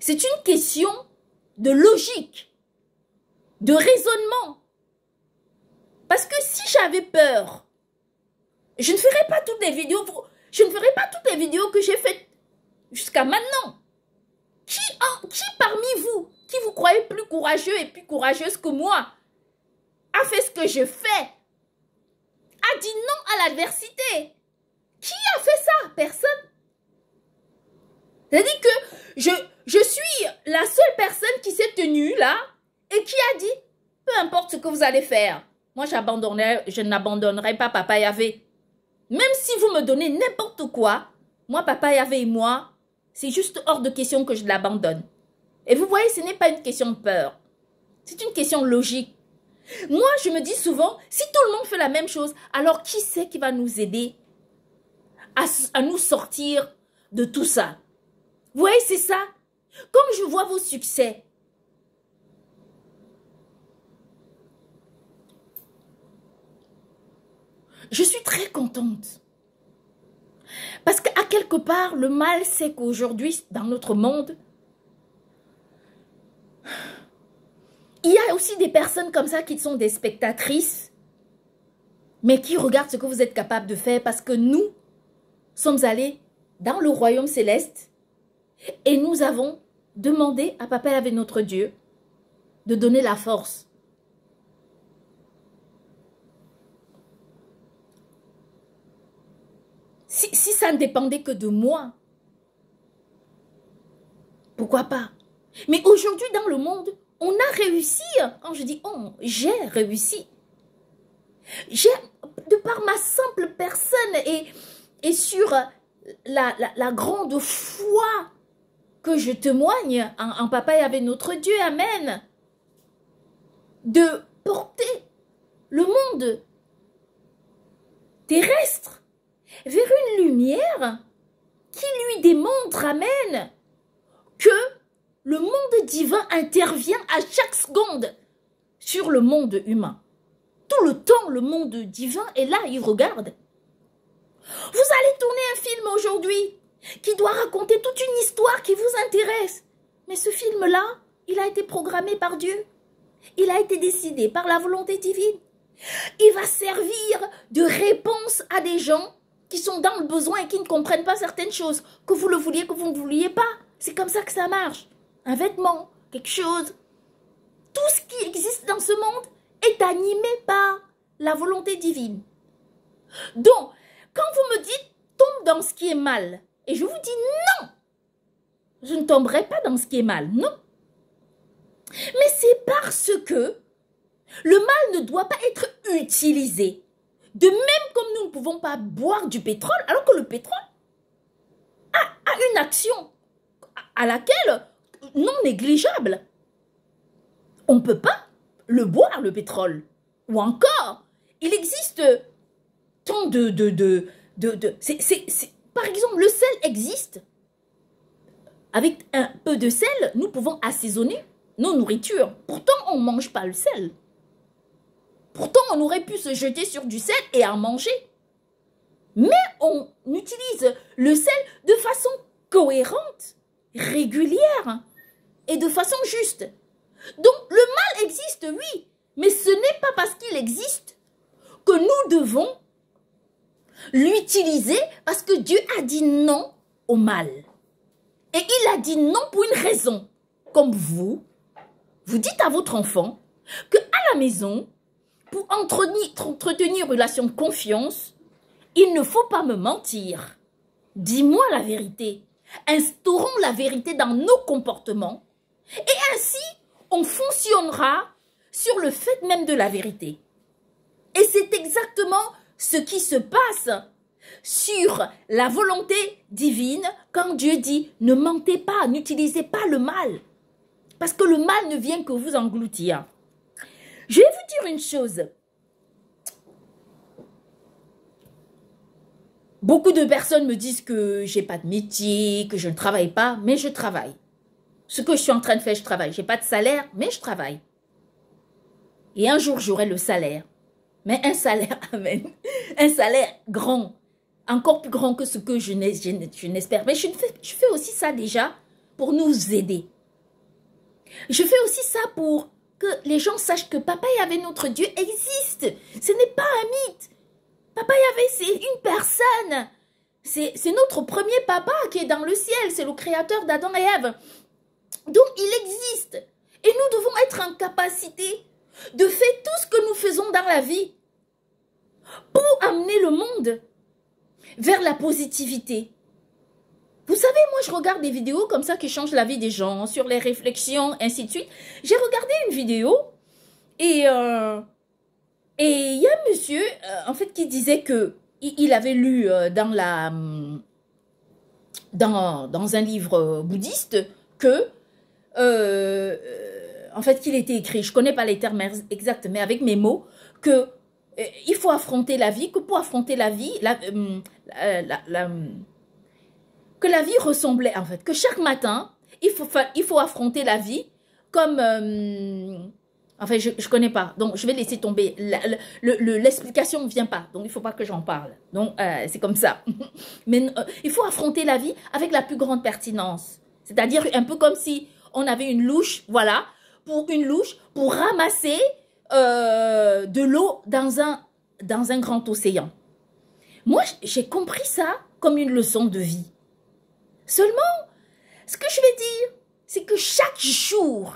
C'est une question de logique, de raisonnement. Parce que si j'avais peur, je ne ferais pas toutes les vidéos, que j'ai faites jusqu'à maintenant. Qui parmi vous, qui vous croyez plus courageux et plus courageuse que moi, a fait ce que je fais, a dit non à l'adversité? Qui a fait ça? Personne. C'est-à-dire que je suis la seule personne qui s'est tenue là et qui a dit, peu importe ce que vous allez faire, moi je n'abandonnerai pas Papa Yahvé. Même si vous me donnez n'importe quoi, moi Papa Yahvé et moi, c'est juste hors de question que je l'abandonne. Et vous voyez, ce n'est pas une question de peur. C'est une question logique. Moi, je me dis souvent, si tout le monde fait la même chose, alors qui c'est qui va nous aider à nous sortir de tout ça? Vous voyez, c'est ça. Comme je vois vos succès, je suis très contente. Parce qu'à quelque part, le mal, c'est qu'aujourd'hui, dans notre monde, il y a aussi des personnes comme ça qui sont des spectatrices, mais qui regardent ce que vous êtes capable de faire parce que nous sommes allés dans le royaume céleste et nous avons demandé à Papa Yahvé notre Dieu de donner la force. Si ça ne dépendait que de moi, pourquoi pas? Mais aujourd'hui dans le monde, on a réussi. Quand je dis on, j'ai réussi. J'ai, de par ma simple personne et sur la grande foi que je témoigne en Papa Yahvé notre Dieu, amen, de porter le monde terrestre vers une lumière qui lui démontre, amen, que le monde divin intervient à chaque seconde sur le monde humain. Tout le temps, le monde divin est là, il regarde. Vous allez tourner un film aujourd'hui qui doit raconter toute une histoire qui vous intéresse. Mais ce film-là, il a été programmé par Dieu. Il a été décidé par la volonté divine. Il va servir de réponse à des gens qui sont dans le besoin et qui ne comprennent pas certaines choses. Que vous le vouliez, que vous ne vouliez pas. C'est comme ça que ça marche. Un vêtement, quelque chose. Tout ce qui existe dans ce monde est animé par la volonté divine. Donc, quand vous me dites tombe dans ce qui est mal, et je vous dis non, je ne tomberai pas dans ce qui est mal, non. Mais c'est parce que le mal ne doit pas être utilisé. De même comme nous ne pouvons pas boire du pétrole, alors que le pétrole a une action à laquelle non négligeable. On ne peut pas le boire, le pétrole. Ou encore, il existe tant par exemple, le sel existe. Avec un peu de sel, nous pouvons assaisonner nos nourritures. Pourtant, on ne mange pas le sel. Pourtant, on aurait pu se jeter sur du sel et en manger. Mais on utilise le sel de façon cohérente, régulière et de façon juste. Donc, le mal existe, oui, mais ce n'est pas parce qu'il existe que nous devons l'utiliser parce que Dieu a dit non au mal. Et il a dit non pour une raison. comme vous dites à votre enfant qu'à la maison, pour entretenir une relation de confiance, il ne faut pas me mentir. Dis-moi la vérité. Instaurons la vérité dans nos comportements et ainsi, on fonctionnera sur le fait même de la vérité. Et c'est exactement ce qui se passe sur la volonté divine quand Dieu dit « Ne mentez pas, n'utilisez pas le mal. » Parce que le mal ne vient que vous engloutir. Je vais vous dire une chose. Beaucoup de personnes me disent que j'ai pas de métier, que je ne travaille pas, mais je travaille. Ce que je suis en train de faire, je travaille. J'ai pas de salaire, mais je travaille. Et un jour, j'aurai le salaire. Mais un salaire, amen, un salaire grand, encore plus grand que ce que je n'espère. Mais je fais aussi ça déjà pour nous aider. Je fais aussi ça pour que les gens sachent que Papa Yahvé, notre Dieu, existe. Ce n'est pas un mythe. Papa Yahvé, c'est une personne. C'est notre premier papa qui est dans le ciel. C'est le créateur d'Adam et Ève. Donc, il existe. Et nous devons être en capacité de faire tout ce que nous faisons dans la vie pour amener le monde vers la positivité. Vous savez, moi, je regarde des vidéos comme ça qui changent la vie des gens, sur les réflexions, ainsi de suite. J'ai regardé une vidéo et il y a un monsieur, en fait, qui disait que il avait lu dans un livre bouddhiste que, en fait, qu'il était écrit, je ne connais pas les termes exacts, mais avec mes mots, que il faut affronter la vie, que pour affronter la vie, que la vie ressemblait, en fait, que chaque matin, il faut affronter la vie comme, enfin, je ne connais pas, donc je vais laisser tomber, l'explication ne vient pas, donc il ne faut pas que j'en parle, donc c'est comme ça, mais il faut affronter la vie avec la plus grande pertinence, c'est-à-dire un peu comme si on avait une louche, voilà, pour ramasser de l'eau dans un grand océan. Moi, j'ai compris ça comme une leçon de vie. Seulement, ce que je vais dire, c'est que chaque jour,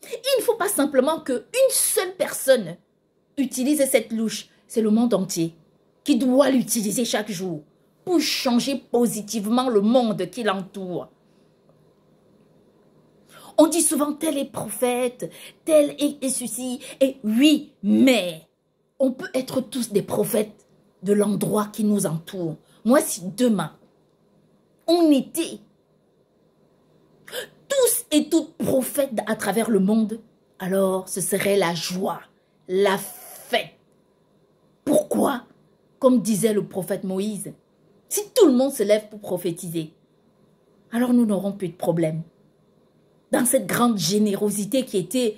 il ne faut pas simplement qu'une seule personne utilise cette louche. C'est le monde entier qui doit l'utiliser chaque jour pour changer positivement le monde qui l'entoure. On dit souvent tel est prophète, tel est ceci. Et oui, mais on peut être tous des prophètes de l'endroit qui nous entoure. Moi, si demain, on était tous et toutes prophètes à travers le monde, alors ce serait la joie, la fête. Pourquoi? Comme disait le prophète Moïse, si tout le monde se lève pour prophétiser, alors nous n'aurons plus de problème. Dans cette grande générosité qui était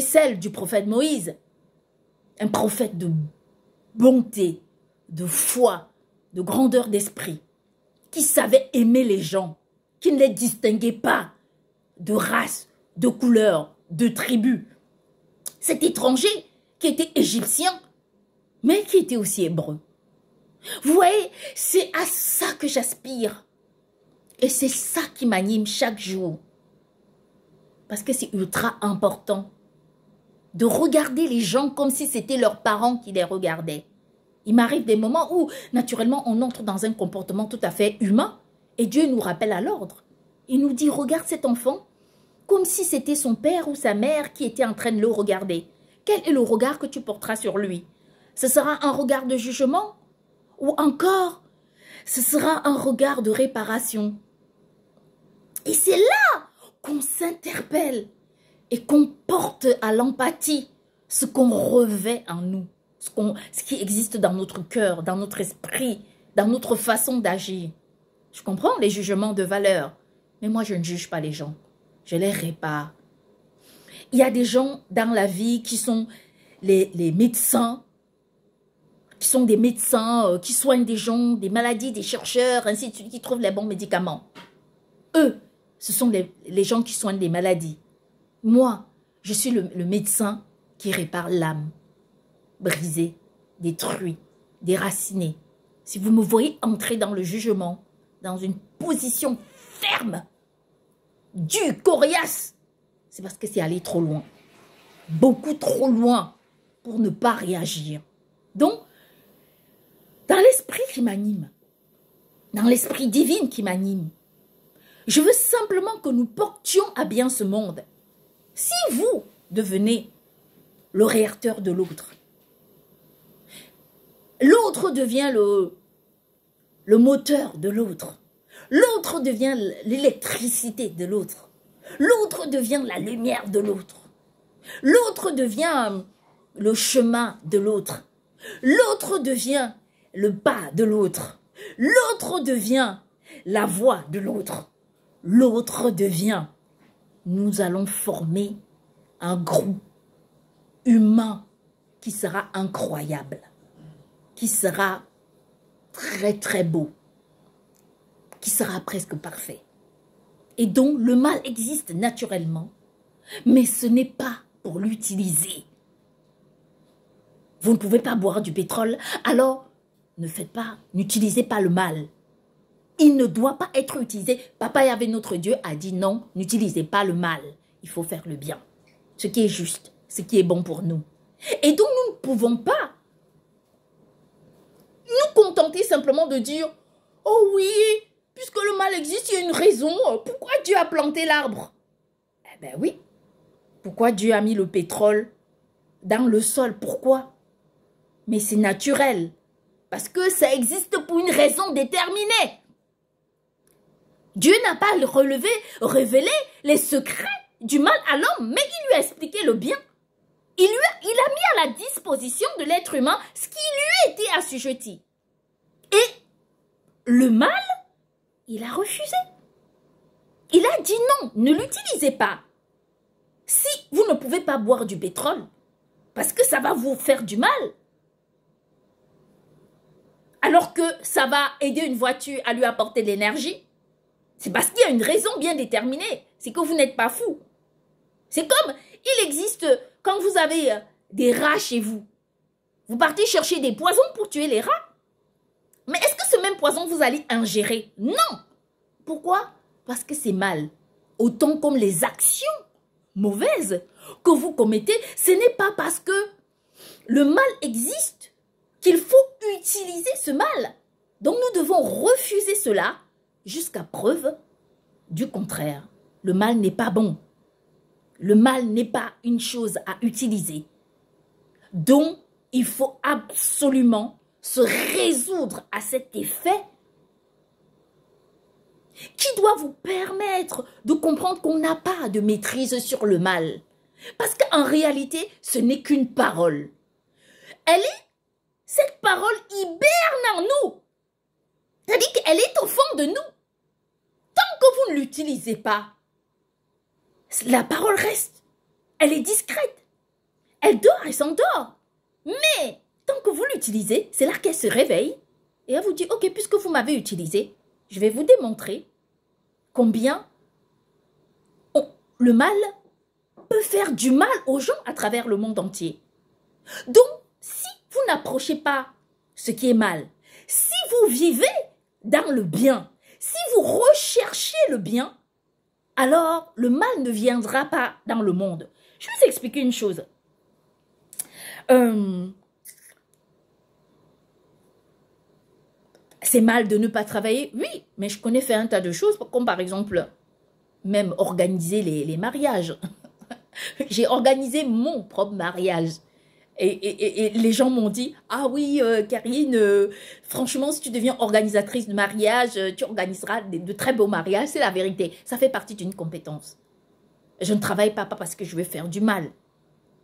celle du prophète Moïse, un prophète de bonté, de foi, de grandeur d'esprit, qui savait aimer les gens, qui ne les distinguait pas de race, de couleur, de tribu. Cet étranger qui était égyptien, mais qui était aussi hébreu. Vous voyez, c'est à ça que j'aspire. Et c'est ça qui m'anime chaque jour. Parce que c'est ultra important de regarder les gens comme si c'était leurs parents qui les regardaient. Il m'arrive des moments où, naturellement, on entre dans un comportement tout à fait humain et Dieu nous rappelle à l'ordre. Il nous dit, regarde cet enfant comme si c'était son père ou sa mère qui était en train de le regarder. Quel est le regard que tu porteras sur lui? Ce sera un regard de jugement ou encore, ce sera un regard de réparation. Et c'est là qu'on s'interpelle et qu'on porte à l'empathie ce qu'on revêt en nous, ce qui existe dans notre cœur, dans notre esprit, dans notre façon d'agir. Je comprends les jugements de valeur, mais moi je ne juge pas les gens, je les répare. Il y a des gens dans la vie qui sont les médecins, qui sont des médecins, qui soignent des gens, des maladies, des chercheurs, ainsi de suite, qui trouvent les bons médicaments. Eux, ce sont les gens qui soignent des maladies. Moi, je suis le médecin qui répare l'âme, brisée, détruite, déracinée. Si vous me voyez entrer dans le jugement, dans une position ferme, dur, coriace, c'est parce que c'est allé trop loin. Beaucoup trop loin pour ne pas réagir. Donc, dans l'esprit qui m'anime, dans l'esprit divin qui m'anime, je veux simplement que nous portions à bien ce monde. Si vous devenez le réacteur de l'autre, l'autre devient le moteur de l'autre, l'autre devient l'électricité de l'autre, l'autre devient la lumière de l'autre, l'autre devient le chemin de l'autre, l'autre devient le pas de l'autre, l'autre devient la voix de l'autre, l'autre devient. Nous allons former un groupe humain qui sera incroyable, qui sera très très beau, qui sera presque parfait. Et donc le mal existe naturellement, mais ce n'est pas pour l'utiliser. Vous ne pouvez pas boire du pétrole, alors n'utilisez pas le mal. Il ne doit pas être utilisé. Papa Yahvé, notre Dieu, a dit non, n'utilisez pas le mal. Il faut faire le bien. Ce qui est juste, ce qui est bon pour nous. Et donc, nous ne pouvons pas nous contenter simplement de dire « Oh oui, puisque le mal existe, il y a une raison. Pourquoi Dieu a planté l'arbre ?» Eh bien oui. Pourquoi Dieu a mis le pétrole dans le sol? Pourquoi? Mais c'est naturel. Parce que ça existe pour une raison déterminée. Dieu n'a pas révélé les secrets du mal à l'homme, mais il lui a expliqué le bien. Il a mis à la disposition de l'être humain ce qui lui était assujetti. Et le mal, il a refusé. Il a dit non, ne l'utilisez pas. Si vous ne pouvez pas boire du pétrole, parce que ça va vous faire du mal, alors que ça va aider une voiture à lui apporter de l'énergie, c'est parce qu'il y a une raison bien déterminée. C'est que vous n'êtes pas fou. C'est comme, il existe, quand vous avez des rats chez vous, vous partez chercher des poisons pour tuer les rats. Mais est-ce que ce même poison vous allez ingérer? Non. Pourquoi? Parce que c'est mal. Autant comme les actions mauvaises que vous commettez, ce n'est pas parce que le mal existe qu'il faut utiliser ce mal. Donc nous devons refuser cela jusqu'à preuve du contraire. Le mal n'est pas bon. Le mal n'est pas une chose à utiliser. Donc, il faut absolument se résoudre à cet effet qui doit vous permettre de comprendre qu'on n'a pas de maîtrise sur le mal. Parce qu'en réalité, ce n'est qu'une parole. Cette parole hiberne en nous. C'est-à-dire qu'elle est au fond de nous. Tant que vous ne l'utilisez pas, la parole reste. Elle est discrète. Elle dort, elle s'endort. Mais tant que vous l'utilisez, c'est là qu'elle se réveille et elle vous dit, ok, puisque vous m'avez utilisé, je vais vous démontrer combien le mal peut faire du mal aux gens à travers le monde entier. Donc, si vous n'approchez pas ce qui est mal, si vous vivez dans le bien, si vous recherchez le bien, alors le mal ne viendra pas dans le monde. Je vais vous expliquer une chose. C'est mal de ne pas travailler, oui, mais je connais faire un tas de choses, comme par exemple, même organiser les mariages. J'ai organisé mon propre mariage. Et les gens m'ont dit, ah oui, Karine, franchement, si tu deviens organisatrice de mariage, tu organiseras de très beaux mariages. C'est la vérité. Ça fait partie d'une compétence. Je ne travaille pas parce que je veux faire du mal,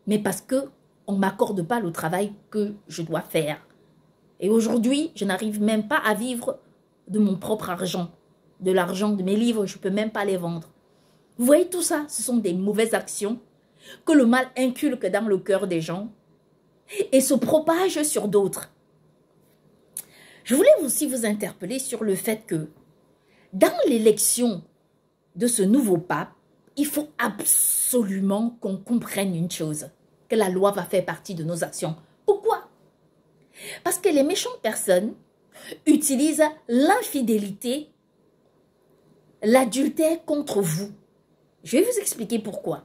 mais parce qu'on ne m'accorde pas le travail que je dois faire. Et aujourd'hui, je n'arrive même pas à vivre de mon propre argent, de l'argent de mes livres, je ne peux même pas les vendre. Vous voyez tout ça, ce sont des mauvaises actions que le mal inculque dans le cœur des gens et se propage sur d'autres. Je voulais aussi vous interpeller sur le fait que dans l'élection de ce nouveau pape, il faut absolument qu'on comprenne une chose, que la loi va faire partie de nos actions. Pourquoi? Parce que les méchantes personnes utilisent l'infidélité, l'adultère contre vous Je vais vous expliquer pourquoi.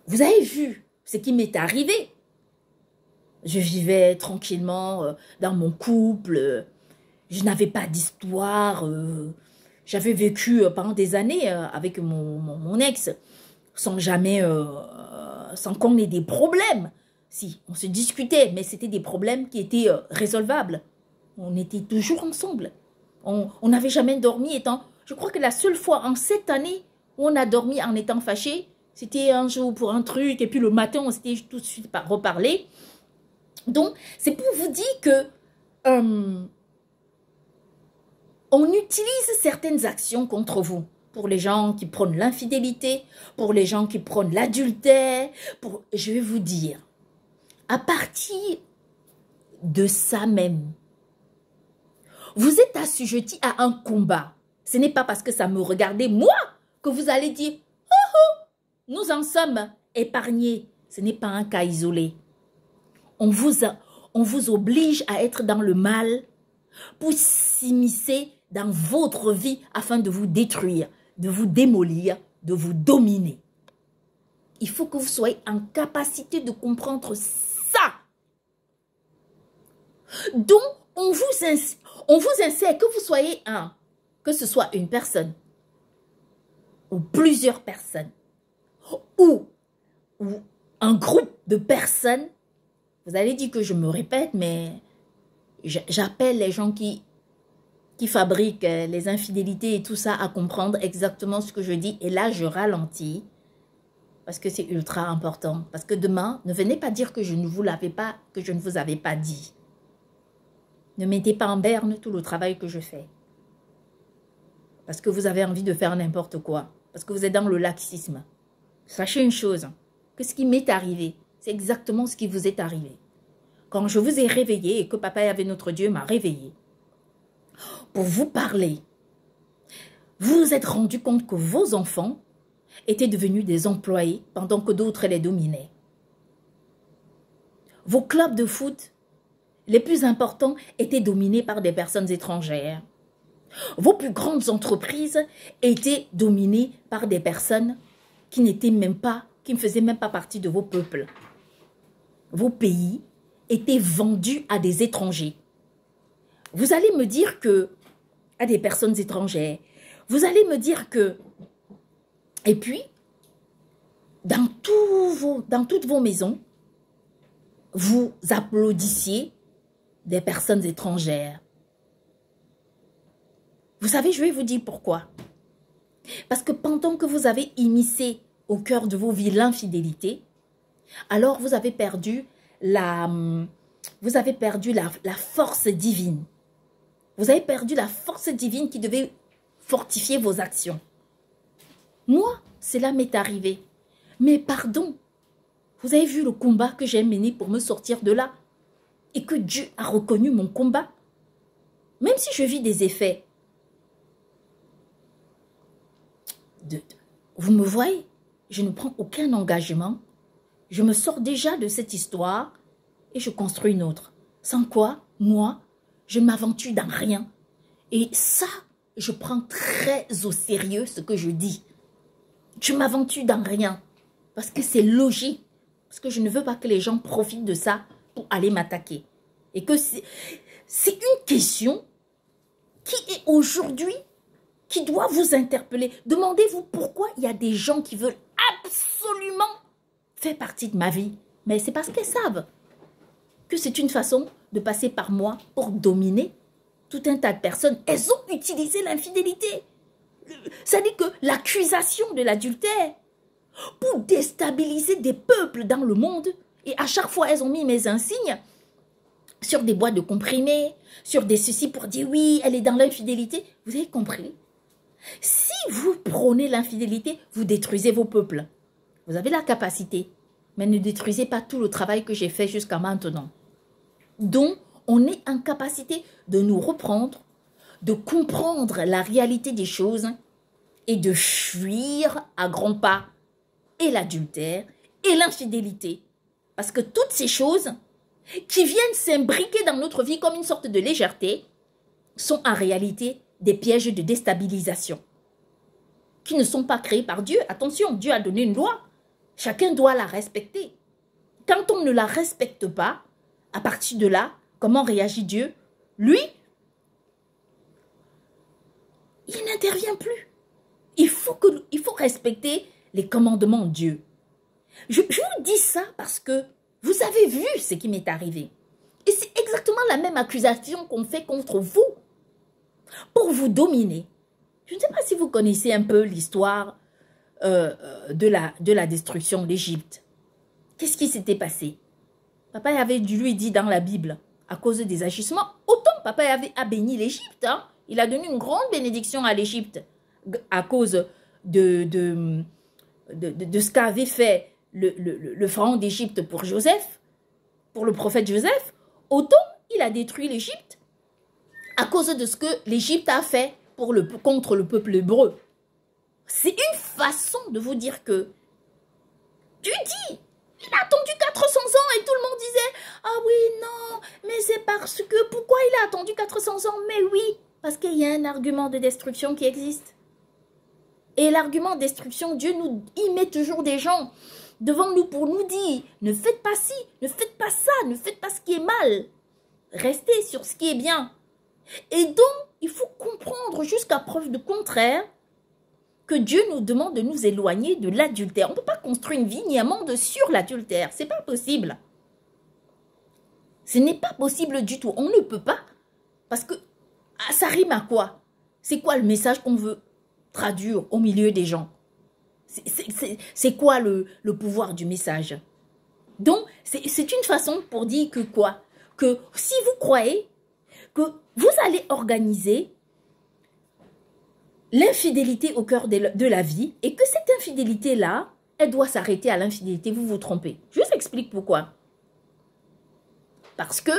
Vous avez vu ce qui m'est arrivé. Je vivais tranquillement dans mon couple. Je n'avais pas d'histoire. J'avais vécu pendant des années avec mon ex sans jamais, sans qu'on ait des problèmes. Si, on se discutait, mais c'était des problèmes qui étaient résolvables. On était toujours ensemble. On n'avait jamais dormi étant... Je crois que la seule fois en cette année où on a dormi en étant fâché, c'était un jour pour un truc, et puis le matin, on s'était tout de suite reparlé. Donc, c'est pour vous dire que on utilise certaines actions contre vous. Pour les gens qui prônent l'infidélité, pour les gens qui prônent l'adultère, je vais vous dire, à partir de ça même, vous êtes assujetti à un combat. Ce n'est pas parce que ça me regardait, moi, que vous allez dire, oh, oh, nous en sommes épargnés. Ce n'est pas un cas isolé. On vous oblige à être dans le mal pour s'immiscer dans votre vie afin de vous détruire, de vous démolir, de vous dominer. Il faut que vous soyez en capacité de comprendre ça. Donc, on vous insère que vous soyez que ce soit une personne ou plusieurs personnes ou un groupe de personnes. Vous allez dire que je me répète, mais j'appelle les gens qui fabriquent les infidélités et tout ça à comprendre exactement ce que je dis. Et là, je ralentis parce que c'est ultra important. Parce que demain, ne venez pas dire que je ne vous avais pas dit. Ne mettez pas en berne tout le travail que je fais. Parce que vous avez envie de faire n'importe quoi. Parce que vous êtes dans le laxisme. Sachez une chose, que ce qui m'est arrivé, c'est exactement ce qui vous est arrivé. Quand je vous ai réveillé et que Papa Yahvé notre Dieu m'a réveillé, pour vous parler, vous vous êtes rendu compte que vos enfants étaient devenus des employés pendant que d'autres les dominaient. Vos clubs de foot, les plus importants, étaient dominés par des personnes étrangères. Vos plus grandes entreprises étaient dominées par des personnes qui n'étaient même pas, qui ne faisaient même pas partie de vos peuples. Vos pays étaient vendus à des étrangers. Vous allez me dire que, à des personnes étrangères, vous allez me dire que, et puis, dans toutes vos maisons, vous applaudissiez des personnes étrangères. Vous savez, je vais vous dire pourquoi. Parce que pendant que vous avez immiscé au cœur de vos vies l'infidélité, alors vous avez perdu la force divine. Vous avez perdu la force divine qui devait fortifier vos actions. Moi, cela m'est arrivé. Mais pardon, vous avez vu le combat que j'ai mené pour me sortir de là et que Dieu a reconnu mon combat. Même si je vis des effets, vous me voyez, je ne prends aucun engagement. Je me sors déjà de cette histoire et je construis une autre. Sans quoi, moi, je ne m'aventure dans rien. Et ça, je prends très au sérieux ce que je dis. Je m'aventure dans rien. Parce que c'est logique. Parce que je ne veux pas que les gens profitent de ça pour aller m'attaquer. Et que c'est une question qui est aujourd'hui, qui doit vous interpeller. Demandez-vous pourquoi il y a des gens qui veulent absolument faire partie de ma vie. Mais c'est parce qu'elles savent que c'est une façon de passer par moi pour dominer tout un tas de personnes. Elles ont utilisé l'infidélité. C'est-à-dire que l'accusation de l'adultère pour déstabiliser des peuples dans le monde. Et à chaque fois, elles ont mis mes insignes sur des boîtes de comprimés, sur des ceci pour dire oui, elle est dans l'infidélité. Vous avez compris? Si vous prônez l'infidélité, vous détruisez vos peuples. Vous avez la capacité, mais ne détruisez pas tout le travail que j'ai fait jusqu'à maintenant. Donc, on est en capacité de nous reprendre, de comprendre la réalité des choses et de fuir à grands pas et l'adultère et l'infidélité. Parce que toutes ces choses qui viennent s'imbriquer dans notre vie comme une sorte de légèreté sont en réalité des pièges de déstabilisation. qui ne sont pas créés par Dieu. Attention, Dieu a donné une loi. Chacun doit la respecter. Quand on ne la respecte pas, à partir de là, comment réagit Dieu? Lui, il n'intervient plus. Il faut respecter les commandements de Dieu. Je vous dis ça parce que vous avez vu ce qui m'est arrivé. Et c'est exactement la même accusation qu'on fait contre vous pour vous dominer. Je ne sais pas si vous connaissez un peu l'histoire de la destruction d'Égypte. Qu'est-ce qui s'était passé? Papa avait lui dit dans la Bible, à cause des agissements, autant papa a béni l'Égypte. Hein? Il a donné une grande bénédiction à l'Égypte à cause de ce qu'avait fait le pharaon d'Égypte pour Joseph, pour le prophète Joseph. Autant il a détruit l'Égypte à cause de ce que l'Égypte a fait contre le peuple hébreu. C'est une façon de vous dire que tu dis, il a attendu 400 ans et tout le monde disait, ah oui, non, mais c'est parce que, pourquoi il a attendu 400 ans? Mais oui, parce qu'il y a un argument de destruction qui existe. Et l'argument de destruction, Dieu il met toujours des gens devant nous pour nous dire, ne faites pas ci, ne faites pas ça, ne faites pas ce qui est mal. Restez sur ce qui est bien. Et donc, il faut comprendre jusqu'à preuve de contraire que Dieu nous demande de nous éloigner de l'adultère. On ne peut pas construire une vie ni un monde sur l'adultère. Ce n'est pas possible. Ce n'est pas possible du tout. On ne peut pas. Parce que ça rime à quoi? C'est quoi le message qu'on veut traduire au milieu des gens? C'est quoi le pouvoir du message? Donc, c'est une façon pour dire que quoi? Que si vous croyez que vous allez organiser l'infidélité au cœur de la vie et que cette infidélité-là, elle doit s'arrêter à l'infidélité, vous vous trompez. Je vous explique pourquoi. Parce que,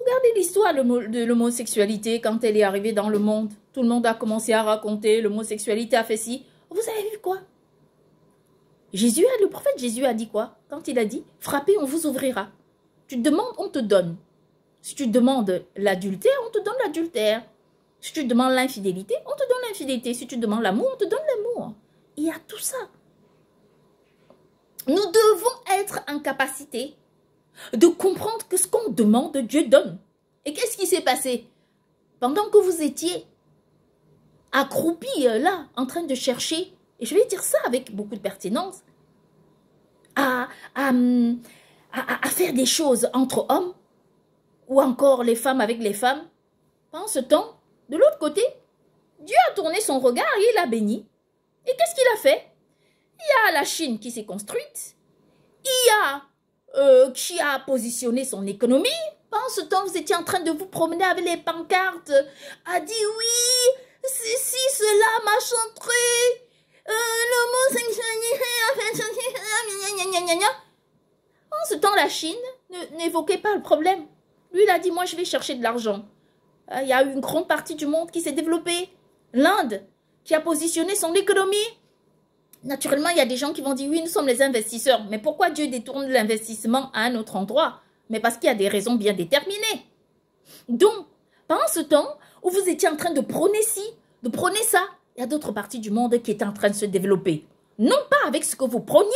regardez l'histoire de l'homosexualité quand elle est arrivée dans le monde. Tout le monde a commencé à raconter, l'homosexualité a fait ci. Vous avez vu quoi? Le prophète Jésus a dit quoi? Quand il a dit, frappez, on vous ouvrira. Tu demandes, on te donne. Si tu demandes l'adultère, on te donne l'adultère. Si tu demandes l'infidélité, on te donne l'infidélité. Si tu demandes l'amour, on te donne l'amour. Il y a tout ça. Nous devons être en capacité de comprendre que ce qu'on demande, Dieu donne. Et qu'est-ce qui s'est passé? Pendant que vous étiez accroupis là, en train de chercher, et je vais dire ça avec beaucoup de pertinence, à faire des choses entre hommes, ou encore les femmes avec les femmes, pendant ce temps, de l'autre côté, Dieu a tourné son regard et il a béni. Et qu'est-ce qu'il a fait? Il y a la Chine qui s'est construite. Il y a qui a positionné son économie. Pendant ce temps, vous étiez en train de vous promener avec les pancartes. A dit oui, ceci, cela, machin truc. L'homosexualité. Pendant ce temps, la Chine n'évoquait pas le problème. Lui, il a dit, moi, je vais chercher de l'argent. Il y a une grande partie du monde qui s'est développée. L'Inde, qui a positionné son économie. Naturellement, il y a des gens qui vont dire, oui, nous sommes les investisseurs. Mais pourquoi Dieu détourne l'investissement à un autre endroit? Mais parce qu'il y a des raisons bien déterminées. Donc, pendant ce temps où vous étiez en train de prôner ci, de prôner ça, il y a d'autres parties du monde qui étaient en train de se développer. Non pas avec ce que vous prôniez,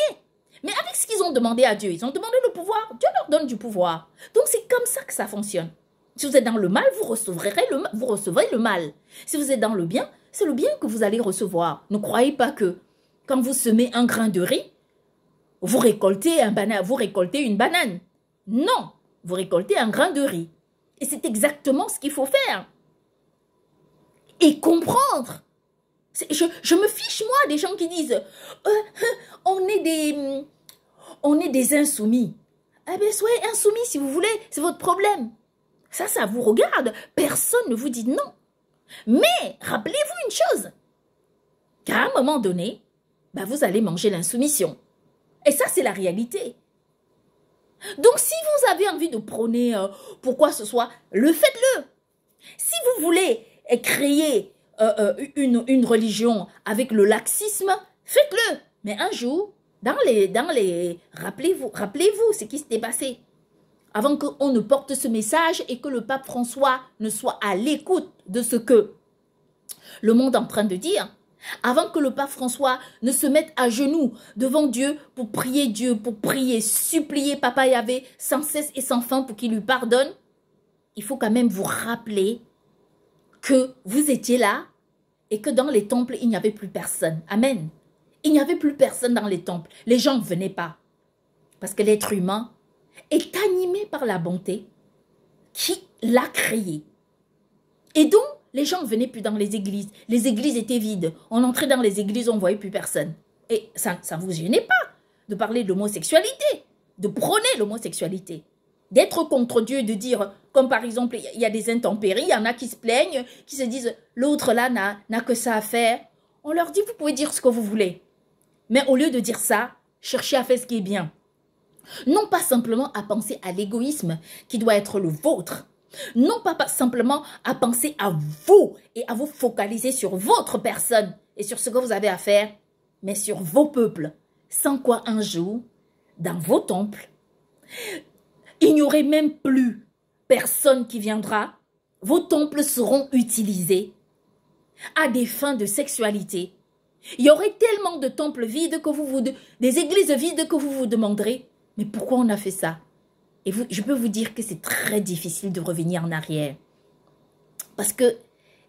mais avec ce qu'ils ont demandé à Dieu. Ils ont demandé le pouvoir. Dieu leur donne du pouvoir. Donc, c'est comme ça que ça fonctionne. Si vous êtes dans le mal, vous recevrez le mal. Si vous êtes dans le bien, c'est le bien que vous allez recevoir. Ne croyez pas que quand vous semez un grain de riz, vous récoltez une banane. Non, vous récoltez un grain de riz. Et c'est exactement ce qu'il faut faire. Et comprendre. Je me fiche, moi, des gens qui disent on est des insoumis. Eh bien, soyez insoumis si vous voulez, c'est votre problème. Ça vous regarde. Personne ne vous dit non. Mais, rappelez-vous une chose. Qu'à un moment donné, vous allez manger l'insoumission. Et ça, c'est la réalité. Donc, si vous avez envie de prôner pourquoi ce soit, faites-le. Si vous voulez créer une religion avec le laxisme, faites-le. Mais un jour, rappelez-vous ce qui s'était passé. Avant qu'on ne porte ce message et que le pape François ne soit à l'écoute de ce que le monde est en train de dire, avant que le pape François ne se mette à genoux devant Dieu, pour prier, supplier Papa Yahvé sans cesse et sans fin pour qu'il lui pardonne, il faut quand même vous rappeler que vous étiez là et que dans les temples, il n'y avait plus personne. Amen. Il n'y avait plus personne dans les temples. Les gens ne venaient pas. Parce que l'être humain est animé par la bonté qui l'a créé. Et donc, les gens ne venaient plus dans les églises. Les églises étaient vides. On entrait dans les églises, on ne voyait plus personne. Et ça ne vous gênait pas de parler de l'homosexualité, de prôner l'homosexualité, d'être contre Dieu, de dire, comme par exemple, il y a des intempéries, il y en a qui se plaignent, qui se disent, l'autre là n'a que ça à faire. On leur dit, vous pouvez dire ce que vous voulez. Mais au lieu de dire ça, cherchez à faire ce qui est bien. Non pas simplement à penser à l'égoïsme qui doit être le vôtre. Non pas simplement à penser à vous et à vous focaliser sur votre personne et sur ce que vous avez à faire, mais sur vos peuples. Sans quoi un jour, dans vos temples, il n'y aurait même plus personne qui viendra. Vos temples seront utilisés à des fins de sexualité. Il y aurait tellement de temples vides que des églises vides que vous vous demanderez, mais pourquoi on a fait ça? Et je peux vous dire que c'est très difficile de revenir en arrière. Parce que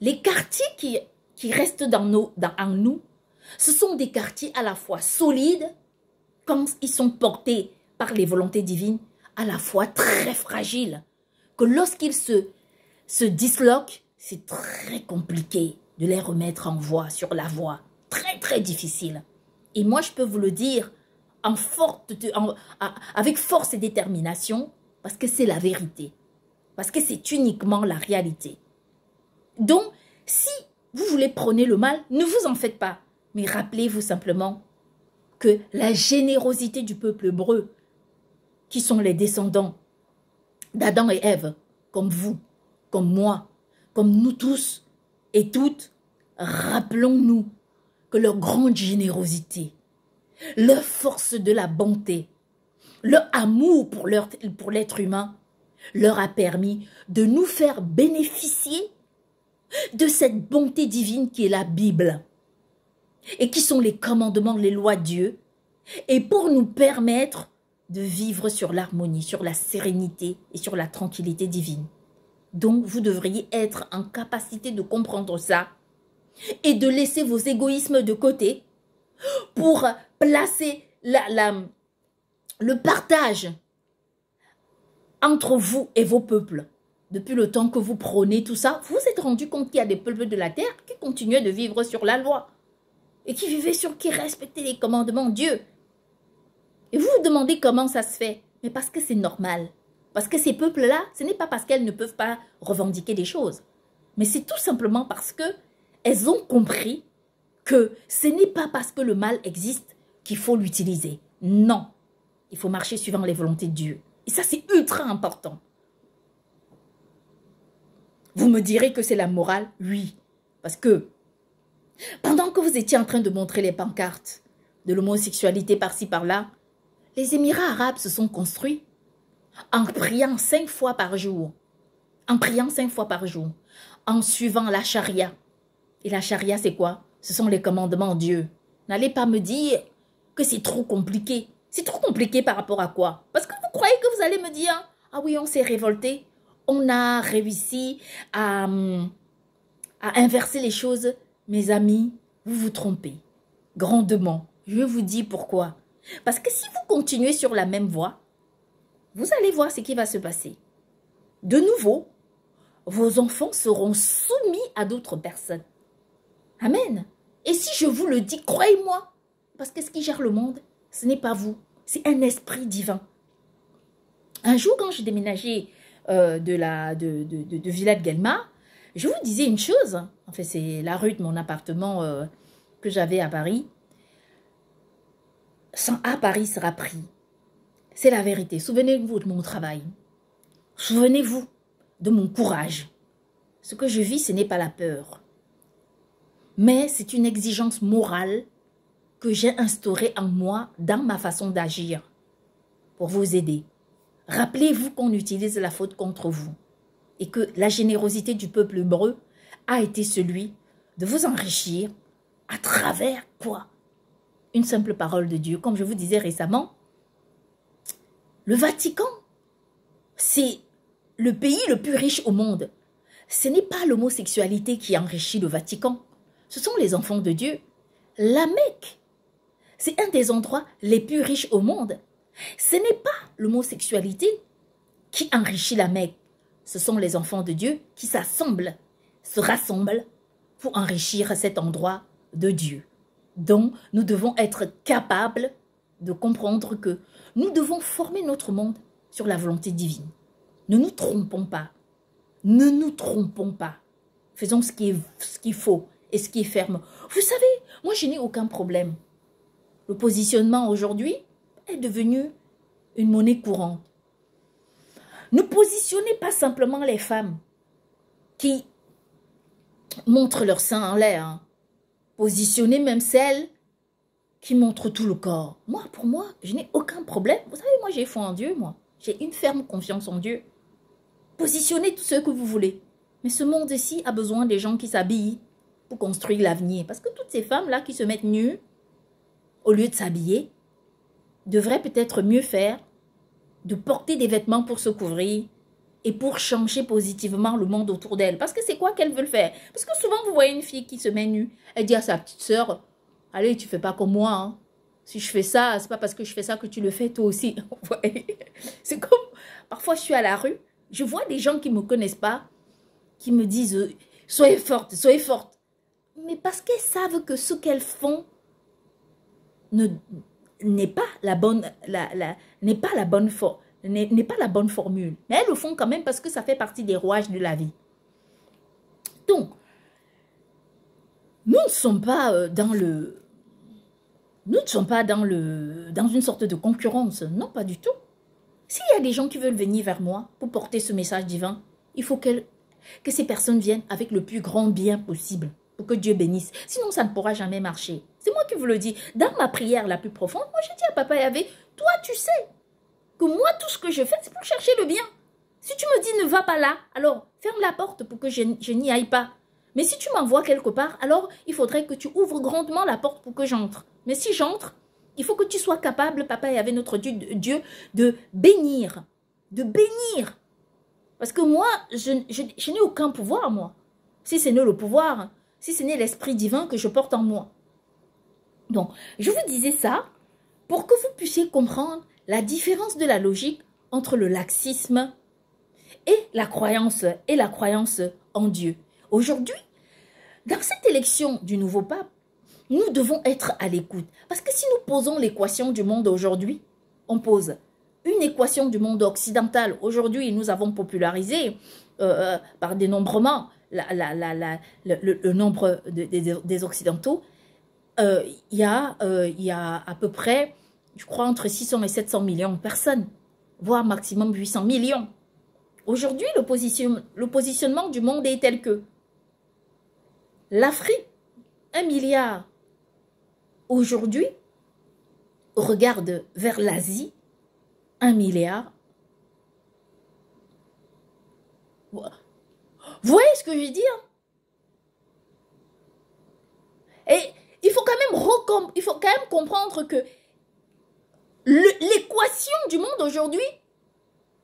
les quartiers qui restent en nous, ce sont des quartiers à la fois solides, quand ils sont portés par les volontés divines, à la fois très fragiles, que lorsqu'ils se disloquent, c'est très compliqué de les remettre en voie, sur la voie. Très, très difficile. Et moi, je peux vous le dire avec force et détermination, parce que c'est la vérité. Parce que c'est uniquement la réalité. Donc, si vous voulez prôner le mal, ne vous en faites pas. Mais rappelez-vous simplement que la générosité du peuple hébreu, qui sont les descendants d'Adam et Ève, comme vous, comme moi, comme nous tous et toutes, rappelons-nous que leur grande générosité, leur force de la bonté, leur amour pour l'être humain, leur a permis de nous faire bénéficier de cette bonté divine qui est la Bible et qui sont les commandements, les lois de Dieu, et pour nous permettre de vivre sur l'harmonie, sur la sérénité et sur la tranquillité divine. Donc, vous devriez être en capacité de comprendre ça et de laisser vos égoïsmes de côté pour placer le partage entre vous et vos peuples. Depuis le temps que vous prônez tout ça, vous vous êtes rendu compte qu'il y a des peuples de la terre qui continuaient de vivre sur la loi et qui respectaient les commandements de Dieu. Et vous vous demandez comment ça se fait. Mais parce que c'est normal. Parce que ces peuples-là, ce n'est pas parce qu'elles ne peuvent pas revendiquer des choses. Mais c'est tout simplement parce qu'elles ont compris que ce n'est pas parce que le mal existe qu'il faut l'utiliser. Non. Il faut marcher suivant les volontés de Dieu. Et ça, c'est ultra important. Vous me direz que c'est la morale? Oui. Parce que pendant que vous étiez en train de montrer les pancartes de l'homosexualité par-ci, par-là, les Émirats arabes se sont construits en priant 5 fois par jour. En priant 5 fois par jour. En suivant la charia. Et la charia, c'est quoi? Ce sont les commandements de Dieu. N'allez pas me dire que c'est trop compliqué. C'est trop compliqué par rapport à quoi? Parce que vous croyez que vous allez me dire, ah oui, on s'est révolté. On a réussi à inverser les choses. Mes amis, vous vous trompez. Grandement. Je vous dis pourquoi. Parce que si vous continuez sur la même voie, vous allez voir ce qui va se passer. De nouveau, vos enfants seront soumis à d'autres personnes. Amen. Et si je vous le dis, croyez-moi, parce que ce qui gère le monde, ce n'est pas vous, c'est un esprit divin. Un jour, quand j'ai déménagé de Villa de Guelma, je vous disais une chose, en fait c'est la rue de mon appartement que j'avais à Paris. Sans A, Paris sera pris. C'est la vérité. Souvenez-vous de mon travail. Souvenez-vous de mon courage. Ce que je vis, ce n'est pas la peur. Mais c'est une exigence morale que j'ai instaurée en moi dans ma façon d'agir pour vous aider. Rappelez-vous qu'on utilise la faute contre vous et que la générosité du peuple hébreu a été celui de vous enrichir à travers quoi? Une simple parole de Dieu. Comme je vous disais récemment, le Vatican, c'est le pays le plus riche au monde. Ce n'est pas l'homosexualité qui enrichit le Vatican. Ce sont les enfants de Dieu. La Mecque, c'est un des endroits les plus riches au monde. Ce n'est pas l'homosexualité qui enrichit la Mecque. Ce sont les enfants de Dieu qui se rassemblent pour enrichir cet endroit de Dieu. Donc, nous devons être capables de comprendre que nous devons former notre monde sur la volonté divine. Ne nous trompons pas. Ne nous trompons pas. Faisons ce qu'il faut et ce qui est ferme. Vous savez, moi, je n'ai aucun problème. Le positionnement aujourd'hui est devenu une monnaie courante. Ne positionnez pas simplement les femmes qui montrent leur sein en l'air. Hein. Positionnez même celles qui montrent tout le corps. Moi, pour moi, je n'ai aucun problème. Vous savez, moi, j'ai foi en Dieu, moi. J'ai une ferme confiance en Dieu. Positionnez tout ce que vous voulez. Mais ce monde-ci a besoin des gens qui s'habillent pour construire l'avenir. Parce que toutes ces femmes-là qui se mettent nues, au lieu de s'habiller, devraient peut-être mieux faire de porter des vêtements pour se couvrir et pour changer positivement le monde autour d'elle. Parce que c'est quoi qu'elles veulent faire? Parce que souvent, vous voyez une fille qui se met nue, elle dit à sa petite sœur, « Allez, tu fais pas comme moi. Hein. Si je fais ça, c'est pas parce que je fais ça que tu le fais toi aussi. » C'est comme, parfois je suis à la rue, je vois des gens qui ne me connaissent pas, qui me disent, « Soyez forte, soyez forte. » Mais parce qu'elles savent que ce qu'elles font n'est pas la bonne formule. Mais elles le font quand même parce que ça fait partie des rouages de la vie. Donc, nous ne sommes pas dans une sorte de concurrence. Non, pas du tout. S'il y a des gens qui veulent venir vers moi pour porter ce message divin, il faut que ces personnes viennent avec le plus grand bien possible pour que Dieu bénisse. Sinon, ça ne pourra jamais marcher. C'est moi qui vous le dis. Dans ma prière la plus profonde, moi, je dis à Papa Yahvé, toi, tu sais que moi, tout ce que je fais, c'est pour chercher le bien. Si tu me dis ne va pas là, alors ferme la porte pour que je n'y aille pas. Mais si tu m'envoies quelque part, alors il faudrait que tu ouvres grandement la porte pour que j'entre. Mais si j'entre, il faut que tu sois capable, Papa Yahvé, notre Dieu, de bénir. De bénir. Parce que moi, je n'ai aucun pouvoir, moi. Si ce n'est le pouvoir, si ce n'est l'esprit divin que je porte en moi. Donc, je vous disais ça pour que vous puissiez comprendre la différence de la logique entre le laxisme et la croyance en Dieu. Aujourd'hui, dans cette élection du nouveau pape, nous devons être à l'écoute. Parce que si nous posons l'équation du monde aujourd'hui, on pose une équation du monde occidental. Aujourd'hui, nous avons popularisé par dénombrement le nombre des Occidentaux. Il y a à peu près, je crois, entre 600 et 700 millions de personnes, voire maximum 800 millions. Aujourd'hui, le positionnement du monde est tel que l'Afrique, 1 milliard, aujourd'hui, regarde vers l'Asie, 1 milliard. Vous voyez ce que je veux dire? Et il faut quand même comprendre que l'équation du monde aujourd'hui,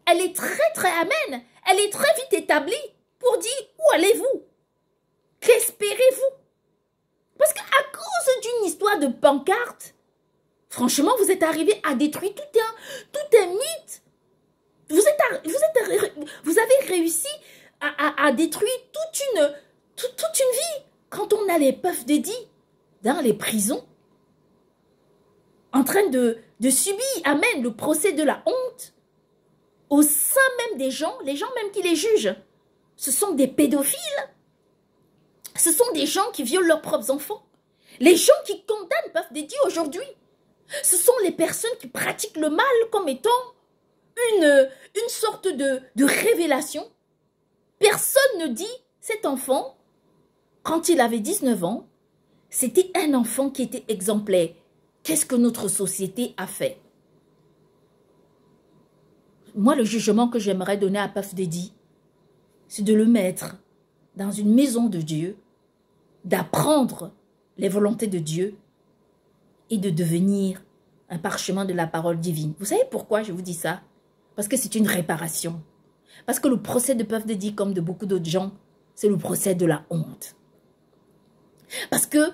elle est très amène, elle est très vite établie pour dire où allez-vous? Qu'espérez-vous? Parce qu'à cause d'une histoire de pancarte, franchement, vous êtes arrivé à détruire tout un mythe. Vous avez réussi à détruire toute une vie. Quand on a les puffs dédits dans les prisons, en train de subir, amen, le procès de la honte, au sein même des gens, les gens même qui les jugent, ce sont des pédophiles. Ce sont des gens qui violent leurs propres enfants. Les gens qui condamnent peuvent dédier aujourd'hui. Ce sont les personnes qui pratiquent le mal comme étant une sorte de révélation. Personne ne dit, cet enfant, quand il avait 19 ans, c'était un enfant qui était exemplaire. Qu'est-ce que notre société a fait? Moi, le jugement que j'aimerais donner à Paf Dedi, c'est de le mettre dans une maison de Dieu d'apprendre les volontés de Dieu et de devenir un parchemin de la parole divine. Vous savez pourquoi je vous dis ça? Parce que c'est une réparation. Parce que le procès de Puff Daddy, comme de beaucoup d'autres gens, c'est le procès de la honte. Parce que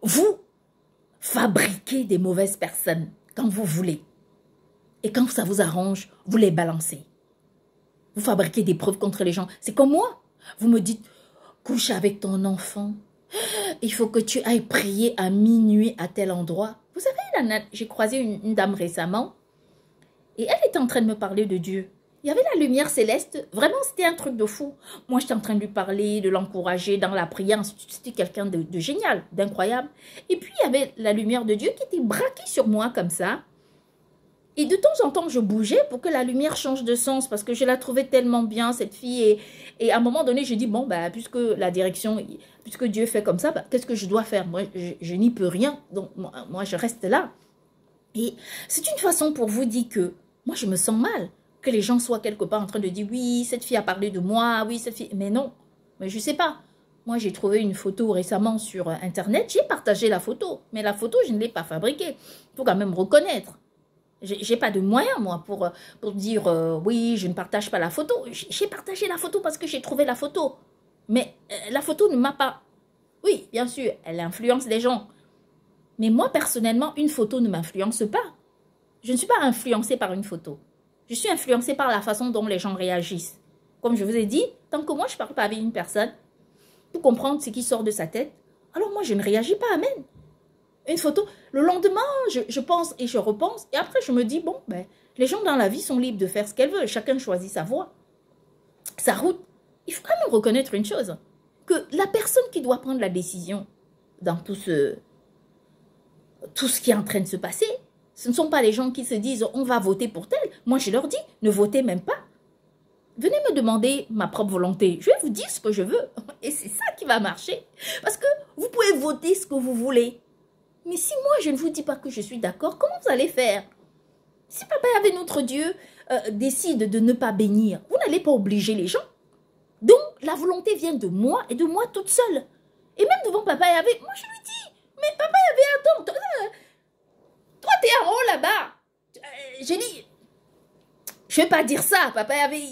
vous fabriquez des mauvaises personnes quand vous voulez. Et quand ça vous arrange, vous les balancez. Vous fabriquez des preuves contre les gens. C'est comme moi. Vous me dites, couche avec ton enfant. Il faut que tu ailles prier à minuit à tel endroit. Vous savez, j'ai croisé une dame récemment. Et elle était en train de me parler de Dieu. Il y avait la lumière céleste. Vraiment, c'était un truc de fou. Moi, j'étais en train de lui parler, de l'encourager dans la prière. C'était quelqu'un de génial, d'incroyable. Et puis, il y avait la lumière de Dieu qui était braquée sur moi comme ça. Et de temps en temps, je bougeais pour que la lumière change de sens parce que je la trouvais tellement bien, cette fille. Et à un moment donné, j'ai dit, bon, bah, puisque Dieu fait comme ça, bah, qu'est-ce que je dois faire? Moi, je n'y peux rien. Donc, moi, je reste là. Et c'est une façon pour vous dire que moi, je me sens mal. Que les gens soient quelque part en train de dire, oui, cette fille a parlé de moi, oui, cette fille... Mais non, mais je ne sais pas. Moi, j'ai trouvé une photo récemment sur Internet. J'ai partagé la photo. Mais la photo, je ne l'ai pas fabriquée. Il faut quand même reconnaître. J'ai pas de moyens, moi, pour dire oui, je ne partage pas la photo. J'ai partagé la photo parce que j'ai trouvé la photo. Mais la photo ne m'a pas... Oui, bien sûr, elle influence les gens. Mais moi, personnellement, une photo ne m'influence pas. Je ne suis pas influencée par une photo. Je suis influencée par la façon dont les gens réagissent. Comme je vous ai dit, tant que moi, je ne parle pas avec une personne pour comprendre ce qui sort de sa tête, alors moi, je ne réagis pas, amen. Une photo, le lendemain, je pense et je repense. Et après, je me dis, bon, ben, les gens dans la vie sont libres de faire ce qu'elles veulent. Chacun choisit sa voie, sa route. Il faut quand même reconnaître une chose, que la personne qui doit prendre la décision dans tout ce qui est en train de se passer, ce ne sont pas les gens qui se disent, on va voter pour tel. Moi, je leur dis, ne votez même pas. Venez me demander ma propre volonté. Je vais vous dire ce que je veux. Et c'est ça qui va marcher. Parce que vous pouvez voter ce que vous voulez. Mais si moi, je ne vous dis pas que je suis d'accord, comment vous allez faire? Si Papa Yahvé notre Dieu décide de ne pas bénir, vous n'allez pas obliger les gens. Donc, la volonté vient de moi et de moi toute seule. Et même devant Papa Yahvé, moi je lui dis, mais Papa Yahvé, attends, toi t'es en haut là-bas. J'ai dit, je ne vais pas dire ça, Papa Yahvé,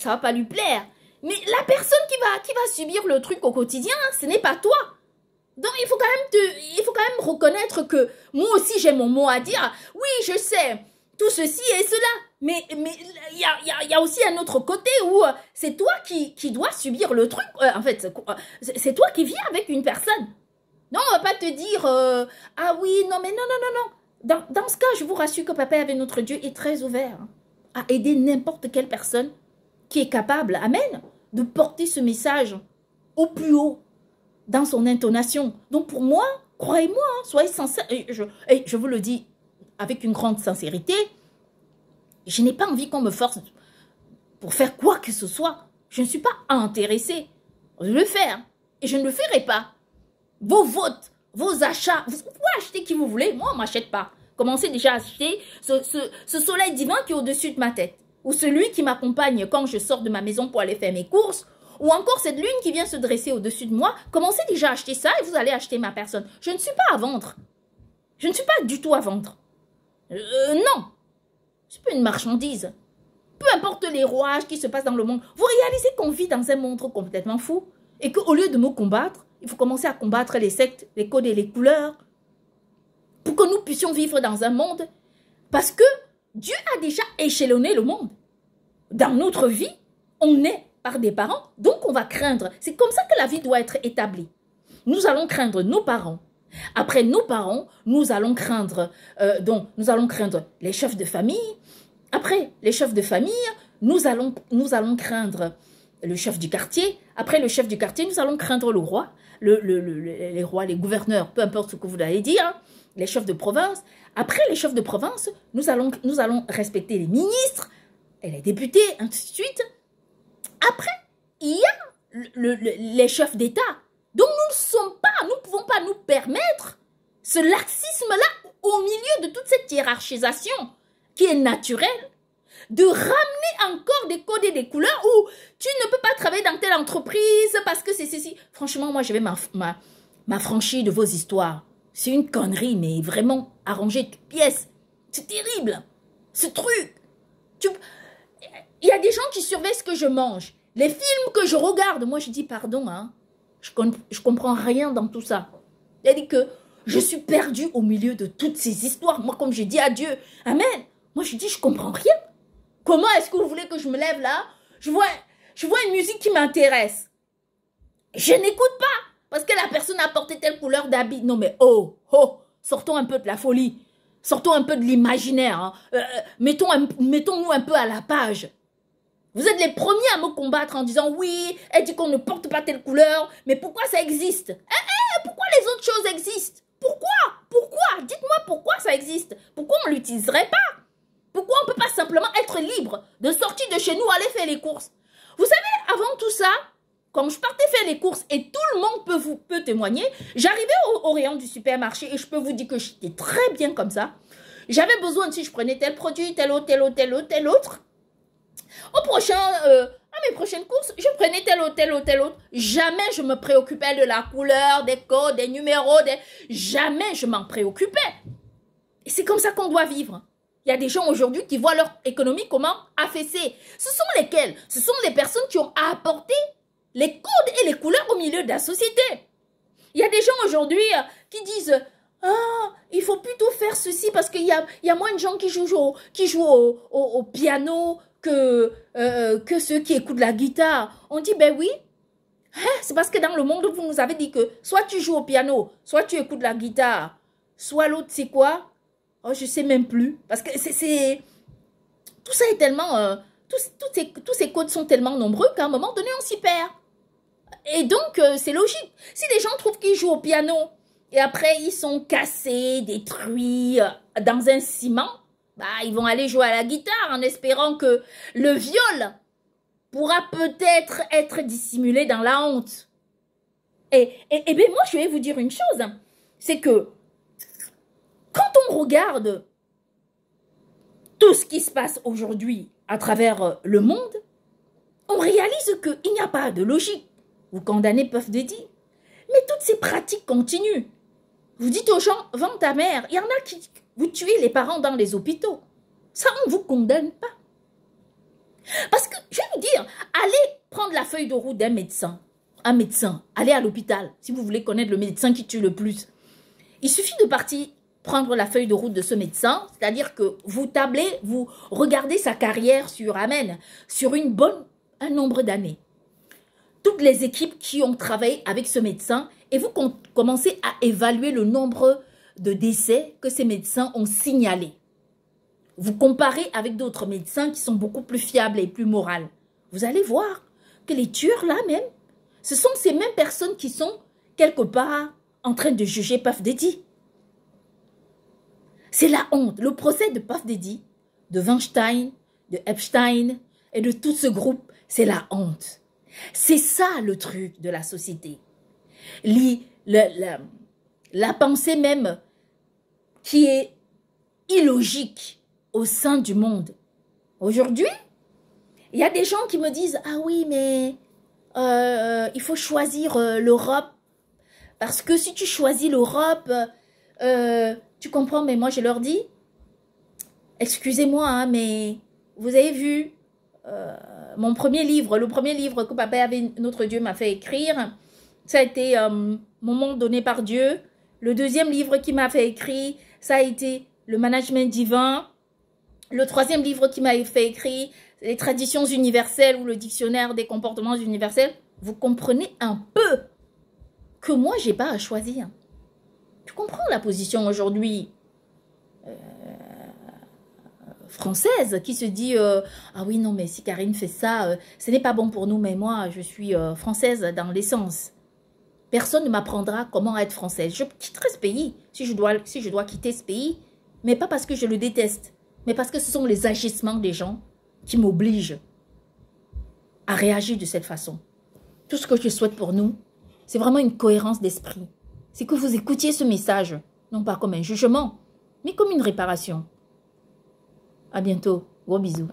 ça va pas lui plaire. Mais la personne qui va subir le truc au quotidien, ce n'est pas toi. Donc, il faut quand même reconnaître que moi aussi, j'ai mon mot à dire. Oui, je sais, tout ceci et cela. Mais il y a aussi un autre côté où c'est toi qui dois subir le truc. En fait, c'est toi qui vis avec une personne. Non, on va pas te dire, ah oui, non, mais non. Dans ce cas, je vous rassure que Papa Yahvé notre Dieu est très ouvert à aider n'importe quelle personne qui est capable, amen, de porter ce message au plus haut dans son intonation. Donc pour moi, croyez-moi, soyez sincères, et je vous le dis avec une grande sincérité, je n'ai pas envie qu'on me force pour faire quoi que ce soit. Je ne suis pas intéressée de le faire et je ne le ferai pas. Vos votes, vos achats, vous pouvez acheter qui vous voulez, moi on ne m'achète pas. Commencez déjà à acheter ce soleil divin qui est au-dessus de ma tête ou celui qui m'accompagne quand je sors de ma maison pour aller faire mes courses. Ou encore cette lune qui vient se dresser au-dessus de moi, commencez déjà à acheter ça et vous allez acheter ma personne. Je ne suis pas à vendre. Je ne suis pas du tout à vendre. Non. Je suis pas une marchandise. Peu importe les rouages qui se passent dans le monde. Vous réalisez qu'on vit dans un monde complètement fou et qu'au lieu de me combattre, il faut commencer à combattre les sectes, les codes et les couleurs pour que nous puissions vivre dans un monde. Parce que Dieu a déjà échelonné le monde. Dans notre vie, on est par des parents, donc on va craindre. C'est comme ça que la vie doit être établie. Nous allons craindre nos parents. Après nos parents, nous allons craindre les chefs de famille. Après les chefs de famille, nous allons craindre le chef du quartier. Après le chef du quartier, nous allons craindre le roi, les rois, les gouverneurs, peu importe ce que vous allez dire, les chefs de province. Après les chefs de province, nous allons respecter les ministres et les députés, ainsi de suite. Après, il y a les chefs d'État. Donc, nous ne pouvons pas nous permettre ce laxisme-là au milieu de toute cette hiérarchisation qui est naturelle, de ramener encore des codes et des couleurs où tu ne peux pas travailler dans telle entreprise parce que c'est ceci. Franchement, moi, je vais m'affranchir de vos histoires. C'est une connerie, mais vraiment arrangée de toutes pièces. C'est terrible, ce truc. Il y a des gens qui surveillent ce que je mange. Les films que je regarde, moi je dis pardon, hein, je comprends rien dans tout ça. C'est-à-dire que je suis perdue au milieu de toutes ces histoires. Moi, comme je dis à Dieu, amen, moi je dis je comprends rien. Comment est-ce que vous voulez que je me lève là? Je vois une musique qui m'intéresse. Je n'écoute pas parce que la personne a porté telle couleur d'habit. Non mais oh, sortons un peu de la folie. Sortons un peu de l'imaginaire. Hein. Mettons-nous un peu à la page. Vous êtes les premiers à me combattre en disant oui, elle dit qu'on ne porte pas telle couleur, mais pourquoi ça existe? Pourquoi les autres choses existent? Pourquoi? Dites-moi pourquoi ça existe. Pourquoi on ne l'utiliserait pas? Pourquoi on ne peut pas simplement être libre de sortir de chez nous, aller faire les courses? Vous savez, avant tout ça, quand je partais faire les courses, et tout le monde peut témoigner, j'arrivais au rayon du supermarché et je peux vous dire que j'étais très bien comme ça. J'avais besoin, si je prenais tel produit, tel autre. À mes prochaines courses, je prenais tel autre. Jamais je me préoccupais de la couleur, des codes, des numéros, jamais je m'en préoccupais. Et c'est comme ça qu'on doit vivre. Il y a des gens aujourd'hui qui voient leur économie comment affaisser. Ce sont lesquels? Ce sont les personnes qui ont apporté les codes et les couleurs au milieu de la société. Il y a des gens aujourd'hui qui disent il faut plutôt faire ceci parce qu'il y a moins de gens qui jouent au piano que ceux qui écoutent la guitare. On dit, ben oui, c'est parce que dans le monde, vous nous avez dit que soit tu joues au piano, soit tu écoutes la guitare, soit l'autre, c'est quoi? Oh, je sais même plus. Parce que tout ça est tellement... tous ces codes sont tellement nombreux qu'à un moment donné, on s'y perd. Et donc, c'est logique. Si les gens trouvent qu'ils jouent au piano et après, ils sont cassés, détruits dans un ciment, bah, ils vont aller jouer à la guitare en espérant que le viol pourra peut-être être dissimulé dans la honte. Et bien, moi, je vais vous dire une chose. C'est que quand on regarde tout ce qui se passe aujourd'hui à travers le monde, on réalise qu'il n'y a pas de logique. Vous condamnez Puff Daddy. Mais toutes ces pratiques continuent. Vous dites aux gens, vends ta mère. Il y en a qui vous tuez les parents dans les hôpitaux. Ça, on ne vous condamne pas. Parce que, je vais vous dire, allez prendre la feuille de route d'un médecin. Un médecin, allez à l'hôpital, si vous voulez connaître le médecin qui tue le plus. Il suffit de partir prendre la feuille de route de ce médecin, c'est-à-dire que vous tablez, vous regardez sa carrière sur un nombre d'années. Toutes les équipes qui ont travaillé avec ce médecin et vous commencez à évaluer le nombre de décès que ces médecins ont signalés. Vous comparez avec d'autres médecins qui sont beaucoup plus fiables et plus moraux. Vous allez voir que les tueurs là même, ce sont ces mêmes personnes qui sont quelque part en train de juger Puff Daddy. C'est la honte. Le procès de Puff Daddy, de Weinstein, de Epstein et de tout ce groupe, c'est la honte. C'est ça le truc de la société. La pensée même qui est illogique au sein du monde. Aujourd'hui, il y a des gens qui me disent « Ah oui, mais il faut choisir l'Europe. Parce que si tu choisis l'Europe, tu comprends, mais moi je leur dis « Excusez-moi, hein, mais vous avez vu mon premier livre, le premier livre que Papa avait, notre Dieu m'a fait écrire, ça a été Moment donné par Dieu. Le deuxième livre qu'il m'a fait écrire, ça a été Le management divin. Le troisième livre qui m'a fait écrire, Les traditions universelles ou le dictionnaire des comportements universels. Vous comprenez un peu que moi, j'ai pas à choisir. Tu comprends la position aujourd'hui française qui se dit ah oui, non, mais si Karine fait ça, ce n'est pas bon pour nous, mais moi, je suis française dans l'essence. Personne ne m'apprendra comment être française. Je quitterai ce pays si je dois quitter ce pays, mais pas parce que je le déteste, mais parce que ce sont les agissements des gens qui m'obligent à réagir de cette façon. Tout ce que je souhaite pour nous, c'est vraiment une cohérence d'esprit. C'est que vous écoutiez ce message, non pas comme un jugement, mais comme une réparation. À bientôt. Gros bisous.